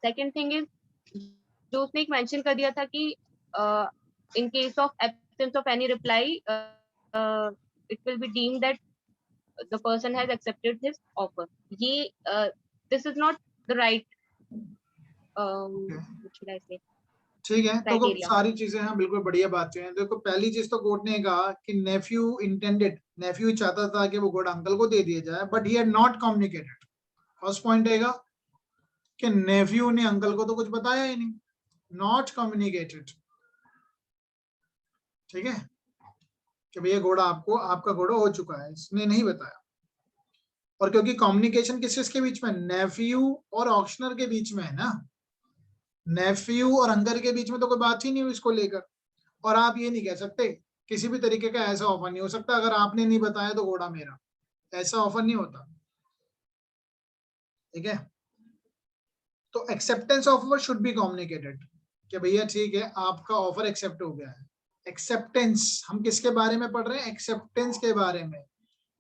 second thing is जो उसने एक mention कर दिया था कि in case of absence of any reply, it will be deemed that the person has accepted his offer. ये this is not the right, what should I say? ठीक है, तो Criteria. सारी चीजें हैं, बिल्कुल बढ़िया बातें हैं। देखो पहली चीज तो कोर्ट ने कहा कि नेफ्यू इंटेंडेड, नेफ्यू चाहता था कि वो घोड़ा अंकल को दे दिया जाए, but he had not communicated. First point रहेगा कि नेफ्यू ने अंकल को तो कुछ बताया ही नहीं, नॉट कम्युनिकेटेड। ठीक है, कि भैया घोड़ा आपको, आपका घोड़ा हो चुका है, इसने नहीं बताया। और क्योंकि कम्युनिकेशन किसके बीच में, नेफ्यू और ऑक्शनर के बीच में है ना, नेफ्यू और अंकल के बीच में तो कोई बात ही नहीं हुई इसको लेकर। और आप ये नहीं कह सकते, किसी भी तरीके का ऐसा ऑफर नहीं हो सकता अगर आपने नहीं बताया तो घोड़ा मेरा, ऐसा ऑफर नहीं होता। ठीक है, तो acceptance of offer should be communicated कि भैया ठीक है आपका ऑफर एक्सेप्ट हो गया है। एक्सेप्टेंस, हम किसके बारे में पढ़ रहे हैं, एक्सेप्टेंस के बारे में।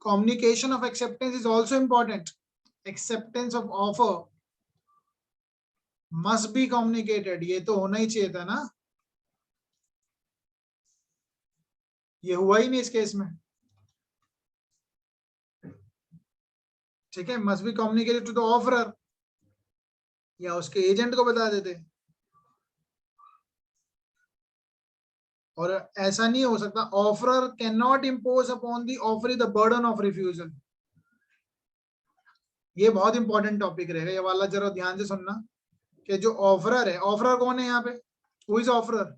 Communication of acceptance is also important. Acceptance of offer must be communicated, ये तो होना ही चाहिए था ना, ये हुआ ही नहीं इस केस में। ठीक है, must be communicated to the offeror, या उसके एजेंट को बता देते। और ऐसा नहीं हो सकता, offeror can not impose upon the offeree the burden of refusal. ये बहुत इंपॉर्टेंट टॉपिक रहेगा, ये वाला जरा ध्यान से सुनना कि जो ऑफरर है, ऑफरर कौन है यहाँ पे, हु इज ऑफरर,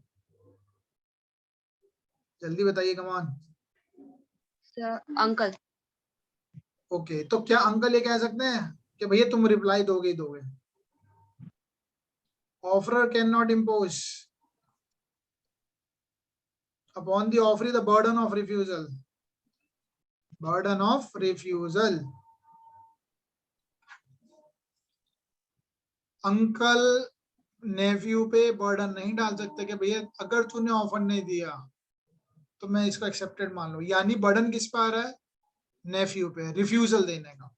जल्दी बताइए कमान। अंकल। ओके, तो क्या अंकल ये कह सकते हैं कि भैया तुम रिप्लाई दोगे ही दोगे। Offeror can not impose upon the offeree the burden of refusal, burden of refusal। Uncle nephew पे बर्डन नहीं डाल सकते कि भैया अगर तूने ऑफर नहीं दिया तो मैं इसको एक्सेप्टेड मान लूं, यानी बर्डन किस पे आ रहा है, नेफ्यू पे, रिफ्यूजल देने का।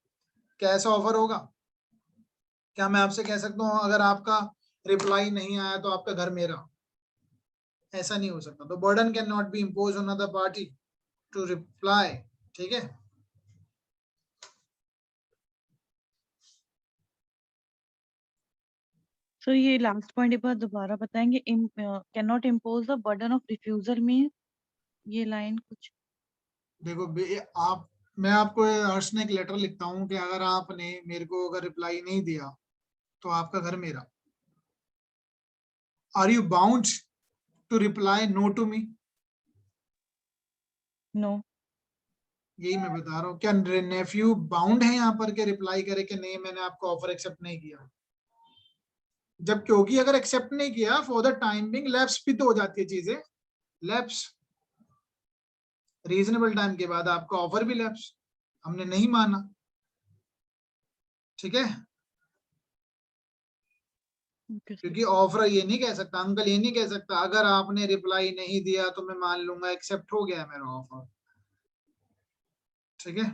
कैसा ऑफर होगा, क्या मैं आपसे कह सकता हूं अगर आपका रिप्लाई नहीं आया तो आपका घर मेरा, ऐसा नहीं हो सकता। तो burden can not be impose on other party to reply. ठीक है, So ये लास्ट पॉइंट एक बार दोबारा बताएंगे, can not impose the burden of refusal में ये लाइन कुछ। देखो आप, मैं आपको हर्ष ने एक लेटर लिखता हूँ कि अगर आपने मेरे को अगर रिप्लाई नहीं दिया तो आपका घर मेरा। Are you bound to reply no to me? No. यही मैं बता रहा हूँ, क्या नेफ्यू बाउंड है यहाँ पर के रिप्लाई करे कि नहीं मैंने आपको ऑफर एक्सेप्ट नहीं किया? जब क्योंकि अगर एक्सेप्ट नहीं किया for the time being lapse भी तो हो जाती है चीजें, लैप्स रीजनेबल टाइम के बाद आपका ऑफर भी लैप्स, हमने नहीं माना। ठीक है, क्योंकि ऑफर ये नहीं कह सकता, अंकल ये नहीं कह सकता अगर आपने रिप्लाई नहीं दिया तो मैं मान लूंगा एक्सेप्ट हो गया मेरा ऑफर। ठीक है,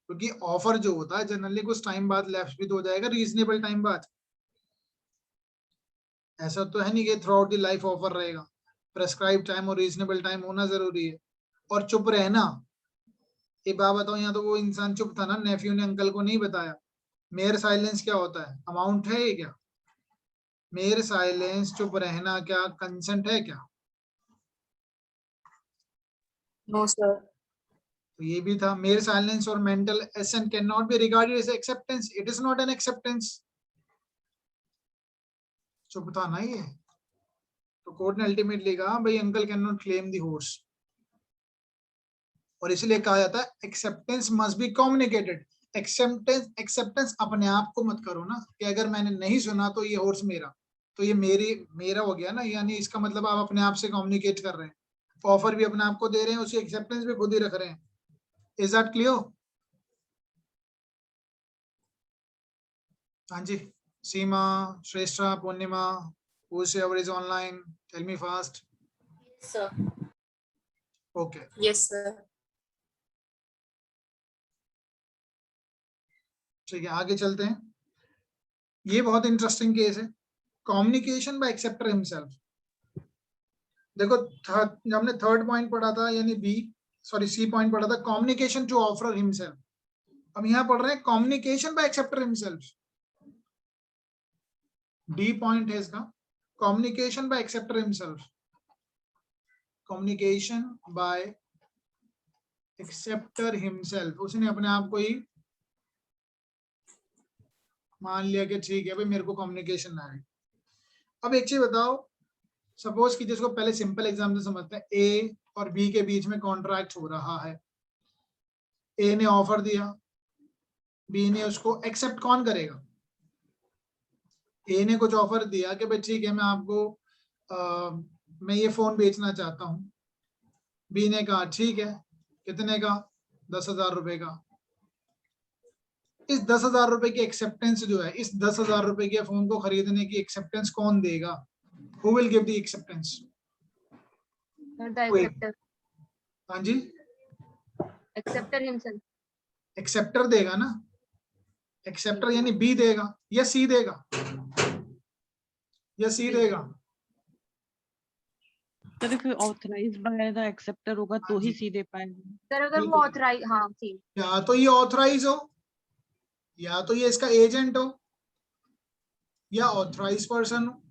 क्योंकि ऑफर जो होता है जनरली कुछ टाइम बाद लैप्स भी तो हो जाएगा, रीजनेबल टाइम बाद। ऐसा तो है नहीं कि through out the life offer रहेगा, प्रेस्क्राइब टाइम और रीजनेबल टाइम होना जरूरी है। और चुप रहना, एक बात बताओ, यहाँ तो वो इंसान चुप था ना, नेफ्यू ने अंकल को नहीं बताया। मेयर साइलेंस क्या होता है, अमाउंट है ये क्या? मेयर साइलेंस, चुप रहना, क्या कंसेंट है क्या? No sir. तो ये भी था, मेयर साइलेंस और mental assent can not be regarded as acceptance, it is not an acceptance. चुप था ना ये, तो कोर्ट ने अल्टीमेटली कहा भाई uncle can not claim the horse. और इसलिए कहा जाता है acceptance must be communicated. Acceptance अपने आप को मत करो ना कि अगर मैंने नहीं सुना तो ये हॉर्स मेरा, तो ये मेरा हो गया ना, यानी इसका मतलब आप अपने आप से कम्युनिकेट कर रहे हैं, ऑफर भी अपने आप को दे रहे हैं, उसकी एक्सेप्टेंस भी खुद ही रख रहे हैं। Is that clear? हाँ जी, सीमा, श्रेष्ठा, पूर्णिमा, whoever is online, tell me fast. Sir. Okay. Yes, sir. ठीक है, आगे चलते हैं। ये बहुत इंटरेस्टिंग केस है, कम्युनिकेशन बाय एक्सेप्टर हिमसेल्फ। देखो जब हमने थर्ड पॉइंट पढ़ा था, यानी सी पॉइंट पढ़ा था, कम्युनिकेशन टू ऑफरर हिमसेल्फ। अब यहाँ पढ़ रहे हैं communication bye acceptor himself. D point है इसका, communication by acceptor himself, communication by acceptor himself, उसने अपने आप को ही मान लिया कि ठीक है भाई मेरे को कम्युनिकेशन आ है। अब एक चीज बताओ, सपोज कि जिसको पहले सिंपल एग्जाम्पल समझते हैं, ए और बी के बीच में कॉन्ट्रैक्ट हो रहा है, ए ने ऑफर दिया, बी ने उसको एक्सेप्ट कौन करेगा? ए ने कुछ ऑफर दिया कि भाई ठीक है मैं आपको मैं ये फोन बेचना चाहता हूँ, बी ने कहा ठीक है, कितने का? 10,000 रुपए का। इस 10,000 रुपए की एक्सेप्टेंस जो है, इस 10,000 रुपए के फोन को खरीदने की एक्सेप्टेंस कौन देगा? Who will give the acceptance? The acceptor. हाँ जी, Acceptor himself. एक्सेप्टर देगा ना, एक्सेप्टर यानी बी देगा या सी देगा? या सी देगा? Sir if authorized by the acceptor होगा तो ही सीधे पाएगा। सर अगर वो ऑथराइज, हाँ सी, या तो ये ऑथराइज हो, या तो ये इसका एजेंट हो, या ऑथराइज पर्सन हो,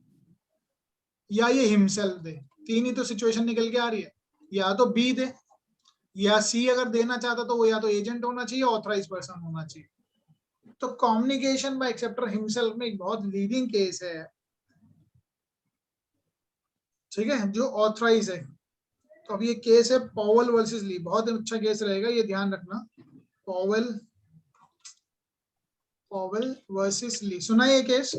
या ये हिमसेल्फ दे। तीन ही तो सिचुएशन निकल के आ रही है, या तो बी दे, या सी अगर देना चाहता तो वो या तो एजेंट होना चाहिए, ऑथराइज पर्सन होना चाहिए। तो कम्युनिकेशन बाय एक्सेप्टर हिमसेल्फ में एक बहुत लीडिंग केस है, ठीक है, जो ऑथराइज है। तो अब ये केस है पॉवेल वर्सेस ली, बहुत अच्छा केस रहेगा, ये ध्यान रखना। पॉवेल वर्सेस ली, सुना ये case?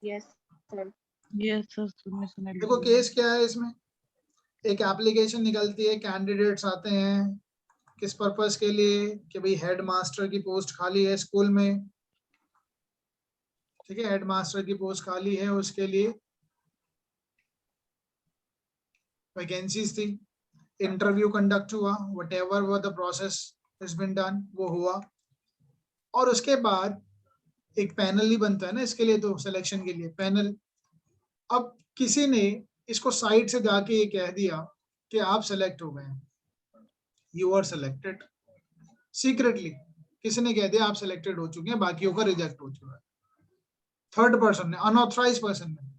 Yes sir. Yes sir, सुने देखो केस क्या है इसमें, एक एप्लीकेशन निकलती है, कैंडिडेट्स आते हैं, किस पर्पस के लिए? कि भाई हेड मास्टर की पोस्ट खाली है स्कूल में, ठीक है, हेड मास्टर की पोस्ट खाली है, उसके लिए वैकेंसीज थी, इंटरव्यू कंडक्ट हुआ, व्हाटएवर वो the process has been done, वो हुआ, और उसके बाद एक पैनल ही बनता है ना इसके लिए, तो सिलेक्शन के लिए पैनल। अब किसी ने इसको साइड से जाके ये कह दिया कि आप सेलेक्ट हो गए, यू आर सेलेक्टेड, सीक्रेटली किसी ने कह दिया आप सेलेक्टेड हो चुके हैं, बाकियों का रिजेक्ट हो चुका है, थर्ड पर्सन ने, अनऑथराइज पर्सन ने।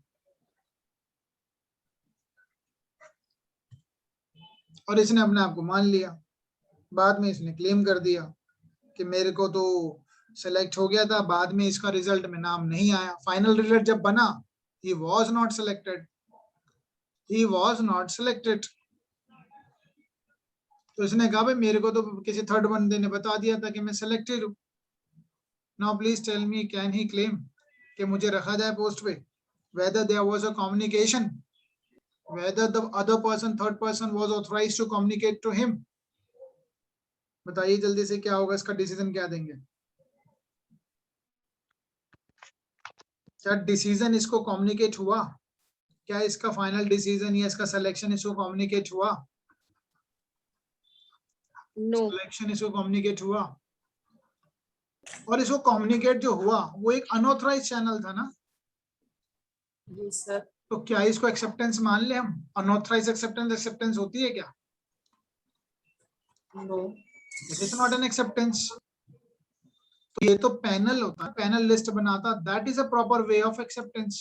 और इसने अपने आप को मान लिया, बाद में इसने क्लेम कर दिया कि मेरे को तो सेलेक्ट हो गया था, बाद में इसका रिजल्ट में नाम नहीं आया, फाइनल रिजल्ट जब बना, he was not selected, he was not selected। तो इसने कहा भाई मेरे को तो किसी थर्ड बंदे ने बता दिया था कि मैं सिलेक्टेड हूँ। Now please tell me, can he claim कि मुझे रखा जाए पोस्ट पे? whether there was a communication, whether the other person, third person was authorized to communicate to him। बताइए जल्दी से क्या होगा, इसका डिसीजन क्या देंगे? क्या डिसीजन इसको कम्युनिकेट हुआ? क्या इसका फाइनल डिसीजन या इसका सिलेक्शन इसको कम्युनिकेट हुआ? नो। सिलेक्शन इसको कम्युनिकेट हुआ, और इसको कम्युनिकेट जो हुआ वो एक अनऑथराइज चैनल था ना? जी सर। तो क्या इसको एक्सेप्टेंस मान ले हम? अनऑथराइज एक्सेप्टेंस होती है क्या? No, it is not an acceptance. तो ये तो पैनल होता है, पैनल लिस्ट बनाता, that is a proper way of acceptance,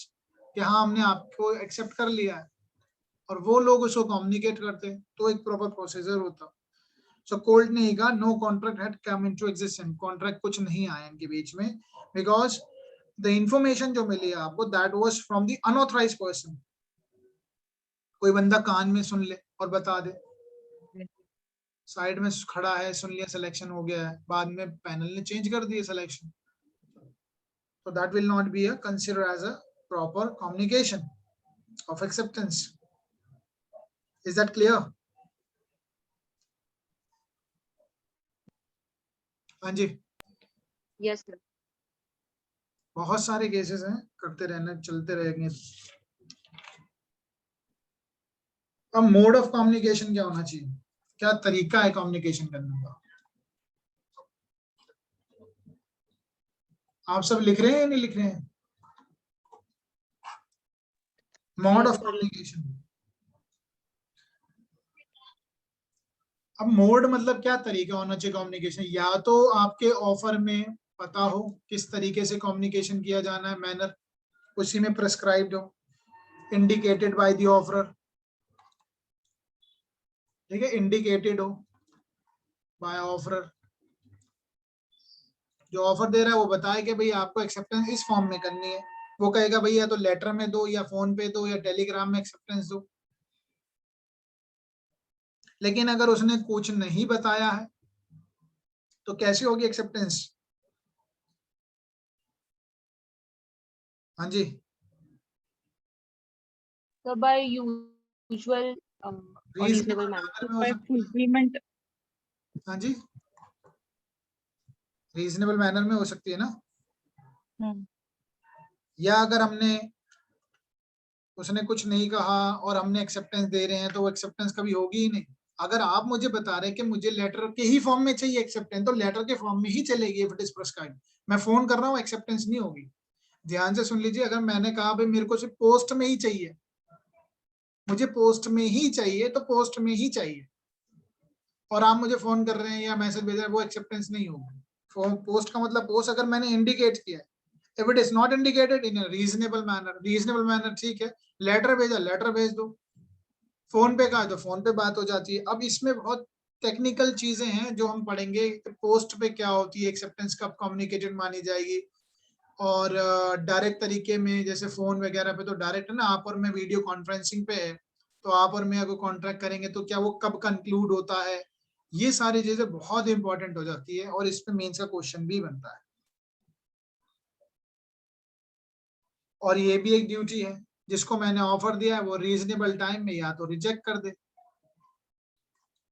कि हाँ हमने आपको एक्सेप्ट कर लिया है, और वो लोग उसको कम्युनिकेट करते, तो एक प्रॉपर प्रोसीजर होता। सो कोर्ट ने कहा no contract had come into existence, contract कुछ नहीं आया इनके बीच में, बिकॉज द इंफॉर्मेशन जो मिली है आपको that was from the unauthorised person. कोई बंदा कान में सुन ले और बता दे, साइड में खड़ा है, सुन लिया, सिलेक्शन हो गया है, बाद में पैनल ने चेंज कर दिया सिलेक्शन, तो that will not be consider as a proper communication of acceptance. Is that clear? हाँ जी, यस सर। बहुत सारे केसेस हैं, करते रहना, चलते रहेंगे। अब मोड ऑफ कम्युनिकेशन क्या होना चाहिए, क्या तरीका है कम्युनिकेशन करने का? आप सब लिख रहे हैं या नहीं लिख रहे हैं? मोड ऑफ कम्युनिकेशन, अब मोड मतलब क्या तरीका होना चाहिए कम्युनिकेशन? या तो आपके ऑफर में पता हो किस तरीके से कम्युनिकेशन किया जाना है, मैनर उसी में प्रेस्क्राइब्ड हो, इंडिकेटेड बाय द ऑफरर, ठीक है, इंडिकेटेड हो बाय ऑफरर, जो ऑफर दे रहा है वो बताए कि भाई आपको एक्सेप्टेंस इस फॉर्म में करनी है, वो कहेगा भाई या तो लेटर में दो या फोन पे दो या टेलीग्राम में एक्सेप्टेंस दो। लेकिन अगर उसने कुछ नहीं बताया है तो कैसे होगी एक्सेप्टेंस? हाँ जी, So by usual or reasonable manner. Manner में हो by सकती है। fulfillment हाँ जी, रीजनेबल मैनर में हो सकती है ना। या अगर हमने उसने कुछ नहीं कहा और हमने एक्सेप्टेंस दे रहे हैं तो वो एक्सेप्टेंस कभी होगी ही नहीं। अगर आप मुझे बता रहे हैं कि मुझे लेटर के ही फॉर्म में चाहिए एक्सेप्टेंस, तो लेटर के फॉर्म में ही चलेगी इफ इट इज प्रिस्क्राइब्ड। मैं फोन कर रहा हूँ, एक्सेप्टेंस नहीं होगी। ध्यान से सुन लीजिए, अगर मैंने कहा भाई मेरे को सिर्फ पोस्ट में ही चाहिए, मुझे पोस्ट में ही चाहिए, तो पोस्ट में ही चाहिए, और आप मुझे फोन कर रहे हैं या मैसेज भेज रहे हैं, वो एक्सेप्टेंस नहीं होगी। पोस्ट का मतलब पोस्ट अगर मैंने इंडिकेट किया है, if it is not indicated in a reasonable manner ठीक है, लेटर भेजा, लेटर भेज दो, फोन पे कहा तो फोन पे बात हो जाती है। अब इसमें बहुत टेक्निकल चीजें हैं जो हम पढ़ेंगे, पोस्ट पे क्या होती है, एक्सेप्टेंस कब कम्युनिकेटेड मानी जाएगी, और डायरेक्ट तरीके में जैसे फोन वगैरह पे तो डायरेक्ट है ना, आप और मैं वीडियो कॉन्फ्रेंसिंग पे है, तो आप और मैं अगर कॉन्ट्रैक्ट करेंगे तो क्या वो कब कंक्लूड होता है, ये सारी चीजें बहुत इंपॉर्टेंट हो जाती है और इस पे मेंस का क्वेश्चन भी बनता है। और ये भी एक ड्यूटी है, जिसको मैंने ऑफर दिया है वो रीजनेबल टाइम में या तो रिजेक्ट कर दे,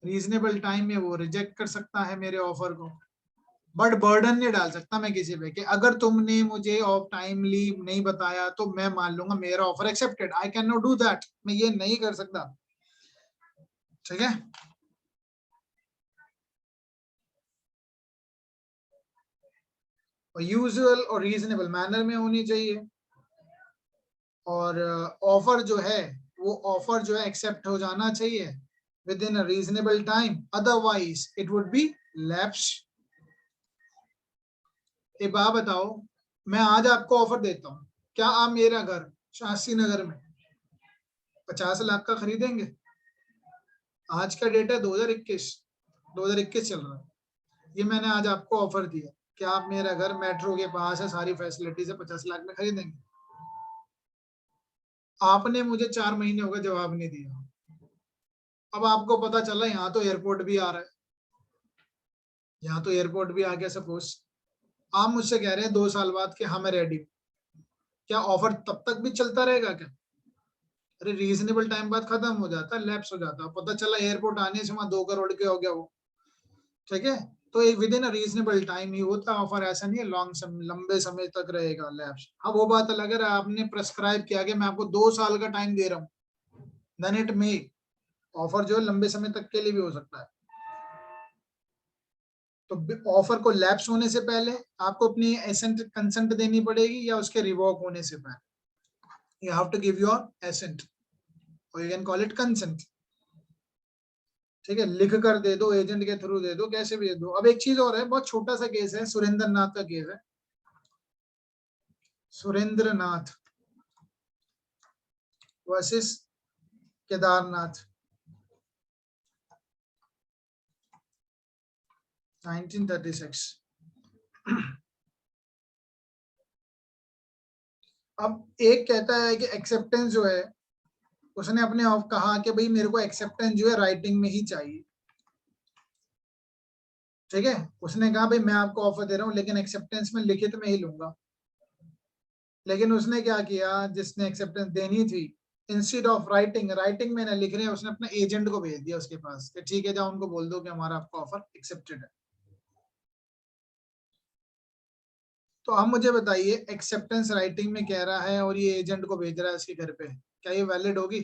रीजनेबल टाइम में वो रिजेक्ट कर सकता है मेरे ऑफर को, बट बर्डन नहीं डाल सकता मैं किसी पे कि अगर तुमने मुझे ऑफ टाइमली नहीं बताया तो मैं मान लूंगा मेरा offer accepted. I can not do that, मैं ये नहीं कर सकता, ठीक है। और यूजुअल और रीजनेबल मैनर में होनी चाहिए, और ऑफर जो है वो ऑफर जो है एक्सेप्ट हो जाना चाहिए with in a reasonable time, otherwise it would B lapse. एक बात बताओ, मैं आज आपको ऑफर देता हूं, क्या आप मेरा घर शास्त्री नगर में 50 लाख का खरीदेंगे? आज का डेट है 2021 चल रहा है, ये मैंने आज आपको ऑफर दिया, क्या आप मेरा घर मेट्रो के पास है, सारी फैसिलिटी से 50 लाख में खरीदेंगे? आपने मुझे 4 महीने हो गए जवाब नहीं दिया। अब आपको पता चला यहाँ तो एयरपोर्ट भी आ रहा है, यहाँ तो एयरपोर्ट भी आ गया सपोज, आप मुझसे कह रहे हैं 2 साल बाद कि हाँ मैं रेडी हूँ, क्या ऑफर तब तक भी चलता रहेगा क्या? अरे रीजनेबल टाइम बाद खत्म हो जाता है, लैप्स हो जाता है, पता चला एयरपोर्ट आने से वहां 2 करोड़ के हो गया वो, ठीक है। तो एक within a reasonable time ही होता है ऑफर, ऐसा नहीं है लंबे समय तक रहेगा लैप्स। अब वो बात अलग है, आपने प्रेस्क्राइब किया कि मैं आपको 2 साल का टाइम दे रहा हूँ, देन इट मे, ऑफर जो है लंबे समय तक के लिए भी हो सकता है। तो ऑफर को लैप्स होने से पहले आपको अपनी एसेंट कंसेंट देनी पड़ेगी या उसके रिवॉक होने से पहले, you have to give your assent or you can call it consent, ठीक है। लिख कर दे दो, एजेंट के थ्रू दे दो, कैसे भी दे दो। अब एक चीज और है, बहुत छोटा सा केस है, सुरेंद्र नाथ का केस है, सुरेंद्र नाथ वर्सेस केदारनाथ 1936। अब एक कहता है कि एक्सेप्टेंस जो है, उसने अपने आप कहा कि भाई मेरे को एक्सेप्टेंस जो है राइटिंग में ही चाहिए, ठीक है। उसने कहा भाई मैं आपको ऑफर दे रहा हूँ लेकिन एक्सेप्टेंस में लिखित में ही लूंगा। लेकिन उसने क्या किया, जिसने एक्सेप्टेंस देनी थी, इंस्टेड ऑफ राइटिंग में ना लिख रहे हैं, उसने अपने एजेंट को भेज दिया उसके पास कि ठीक है जाओ उनको बोल दो कि हमारा आपका ऑफर एक्सेप्टेड है। तो आप मुझे बताइए, एक्सेप्टेंस राइटिंग में कह रहा है और ये एजेंट को भेज रहा है उसके घर पे, क्या ये वैलिड होगी?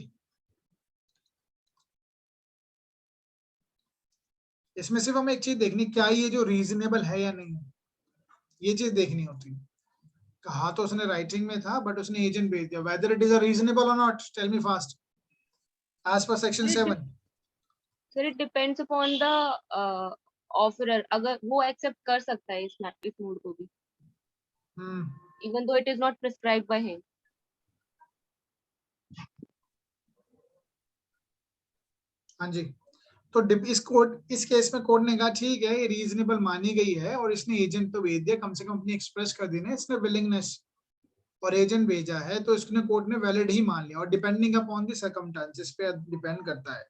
इसमें सिर्फ हमें एक चीज देखनी, क्या ये जो रीजनेबल है या नहीं, ये चीज देखनी होती है। कहा तो उसने राइटिंग में था बट उसने एजेंट भेज दिया, whether it is a reasonable or not, tell me fast, as per section 7। Sir, it depends upon the offerer अगर वो एक्सेप्ट कर सकता है इस मोड को भी, even though it is not prescribed by him. हाँ जी, तो इस केस में कोर्ट ने कहा ठीक है ये रीजनेबल मानी गई है और इसने एजेंट तो भेज दिया, कम से कम अपनी एक्सप्रेस कर दी ना इसने विलिंगनेस, और एजेंट भेजा है तो इसने कोर्ट ने वैलिड ही मान लिया, और डिपेंडिंग अपॉन द सर्कमस्टेंसेस पे डिपेंड करता है।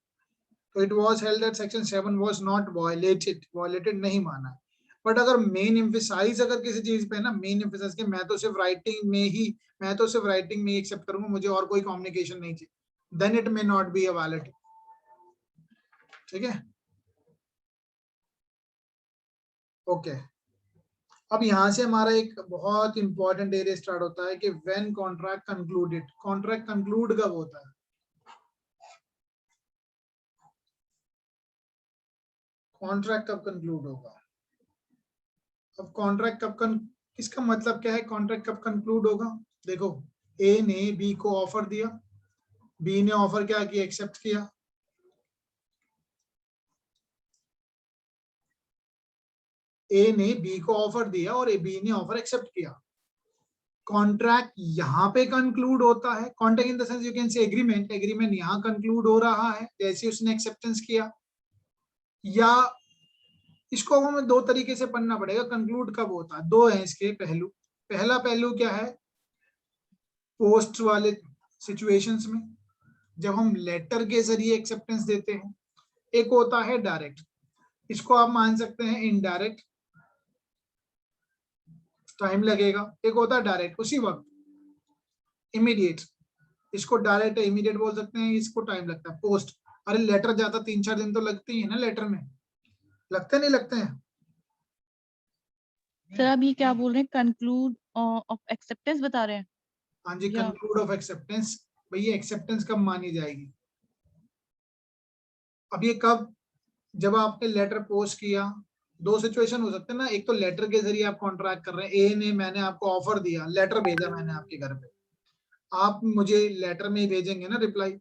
तो it was held that section 7 was not violated नहीं माना। बट अगर मेन एम्फेसाइज अगर किसी चीज पे ना, मेन एम्फेसाइज के मैं तो सिर्फ राइटिंग में ही एक्सेप्ट करूंगा, मुझे और कोई कम्युनिकेशन नहीं चाहिए, then it may not be a valid. ठीक है, ओके। अब यहां से हमारा एक बहुत इंपॉर्टेंट एरिया स्टार्ट होता है कि when contract concluded, contract conclude कब होता है, कॉन्ट्रैक्ट कब कंक्लूड होगा। अब कॉन्ट्रैक्ट इसका मतलब क्या है, कॉन्ट्रैक्ट कब कंक्लूड होगा। देखो, ए ने बी को ऑफर दिया, बी ने ऑफर क्या किया, एक्सेप्ट किया, ए ने बी को ऑफर दिया और बी ने ऑफर एक्सेप्ट किया। कॉन्ट्रैक्ट यहाँ पे कंक्लूड होता है, contract in the sense you can say agreement, agreement यहाँ कंक्लूड हो रहा है जैसे उसने एक्सेप्टेंस किया, या इसको हमें दो तरीके से पढ़ना पड़ेगा। कंक्लूड कब होता है, दो है इसके पहलू। पहला पहलू क्या है, पोस्ट वाले सिचुएशंस में जब हम लेटर के जरिए एक्सेप्टेंस देते हैं, एक होता है डायरेक्ट, इसको आप मान सकते हैं इनडायरेक्ट, टाइम लगेगा। एक होता है डायरेक्ट उसी वक्त, इमीडिएट, इसको डायरेक्ट इमीडिएट बोल सकते हैं, इसको टाइम लगता है पोस्ट। अरे लेटर जाता 3-4 दिन तो लगते ही है ना, लेटर में लगते नहीं लगते हैं। सर आप ये क्या बोल रहे हैं, कंक्लूड ऑफ एक्सेप्टेंस बता रहे हैं। हाँ जी, या- कंक्लूड ऑफ एक्सेप्टेंस, भैया एक्सेप्टेंस कब मानी जाएगी। अब ये कब, जब आपने लेटर पोस्ट किया, दो सिचुएशन हो सकते हैं ना, एक तो लेटर के जरिए आप कॉन्ट्रैक्ट कर रहे हैं, ए ने, मैंने आपको ऑफर दिया, लेटर भेजा मैंने आपके घर पे, आप मुझे लेटर में ही भेजेंगे ना रिप्लाई।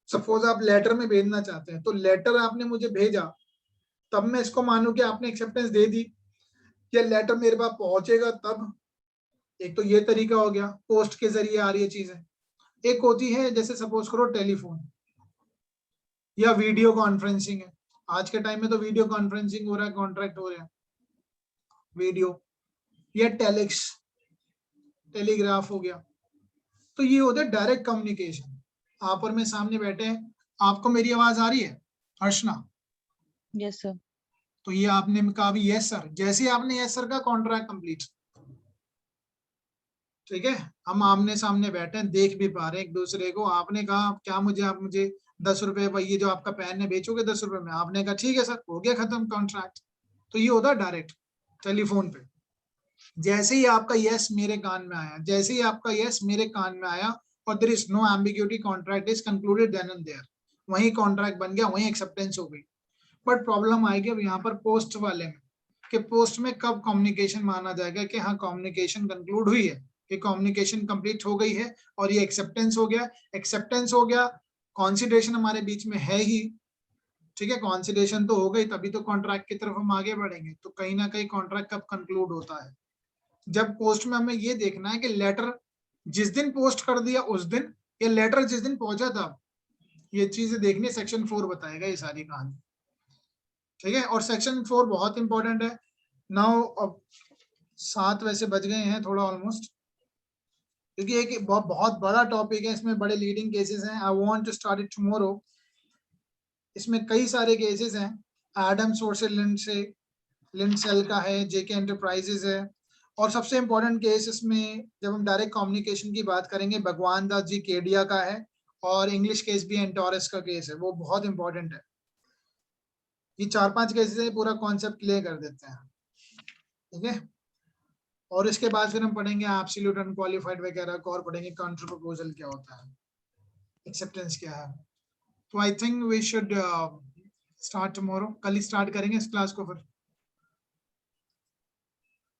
सपोज आप लेटर में भेजना चाहते हैं, तो लेटर आपने मुझे भेजा, तब मैं इसको मानूं कि आपने एक्सेप्टेंस दे दी, या लेटर मेरे पास पहुंचेगा तब। एक तो ये तरीका हो गया, पोस्ट के जरिए आ रही है चीजें। एक होती है जैसे सपोज करो टेलीफोन या वीडियो कॉन्फ्रेंसिंग है, आज के टाइम में तो वीडियो कॉन्फ्रेंसिंग हो रहा है, कॉन्ट्रैक्ट हो रहा है वीडियो, या टेलिक्स, टेलीग्राफ हो गया। तो ये होता है डायरेक्ट कम्युनिकेशन, आप और मैं सामने बैठे हैं, आपको मेरी आवाज आ रही है अर्चना, यस सर। तो ये आपने कहा भी यस सर, जैसे ही आपने यस सर का, कॉन्ट्रैक्ट कंप्लीट। ठीक है, हम आमने सामने बैठे हैं, देख भी पा रहे हैं एक दूसरे को, आपने कहा क्या मुझे, आप मुझे 10 रुपए पर ये जो आपका पेन है बेचोगे 10 रुपए में, आपने कहा ठीक है सर, हो गया खत्म कॉन्ट्रैक्ट। तो ये होता है डायरेक्ट टेलीफोन पे। जैसे ही आपका यस मेरे कान में आया, जैसे ही आपका यस मेरे कान में आया, और there is no ambiguity, contract is concluded then and there, वही कॉन्ट्रैक्ट बन गया, वही एक्सेप्टेंस हो गई। बट प्रॉब्लम आएगी अब यहाँ पर पोस्ट वाले में, कि पोस्ट में कब कम्युनिकेशन माना जाएगा कि हाँ कम्युनिकेशन कंक्लूड हुई है, कि कम्युनिकेशन कंप्लीट हो गई है और ये एक्सेप्टेंस हो गया। एक्सेप्टेंस हो गया, कॉन्सिडरेशन हमारे बीच में है ही, ठीक है, कॉन्सिडरेशन तो हो गई, तभी तो कॉन्ट्रैक्ट की तरफ हम आगे बढ़ेंगे। तो कहीं ना कहीं कॉन्ट्रैक्ट कब कंक्लूड होता है, जब पोस्ट में हमें ये देखना है कि लेटर जिस दिन पोस्ट कर दिया उस दिन, या लेटर जिस दिन पहुंचा था, ये चीजें देखनी, सेक्शन 4 बताएगा ये सारी कहानी। ठीक है, और सेक्शन 4 बहुत इंपॉर्टेंट है। नाउ अब 7 वैसे बज गए हैं थोड़ा ऑलमोस्ट, क्योंकि एक बहुत बड़ा टॉपिक है, इसमें बड़े लीडिंग केसेस हैं। I want to start it tomorrow. इसमें कई सारे केसेस हैं, एडम सोर्सेल लिंडसेल का है, जेके एंटरप्राइजेस है, और सबसे इंपॉर्टेंट केस इसमें जब हम डायरेक्ट कम्युनिकेशन की बात करेंगे, भगवान दास जी केडिया का है, और इंग्लिश केस भी एंटोरस का केस है, वो बहुत इंपॉर्टेंट है। ये 4-5 केसेस है, पूरा कॉन्सेप्ट क्लियर कर देते हैं। ठीक है, और इसके बाद फिर हम पढ़ेंगे एब्सोल्यूट अनक्वालिफाइड वगैरह को, और पढ़ेंगे काउंटर प्रपोजल क्या होता है, एक्सेप्टेंस क्या है। तो I think we should start tomorrow, कल ही स्टार्ट करेंगे इस क्लास को फिर।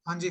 हाँ जी।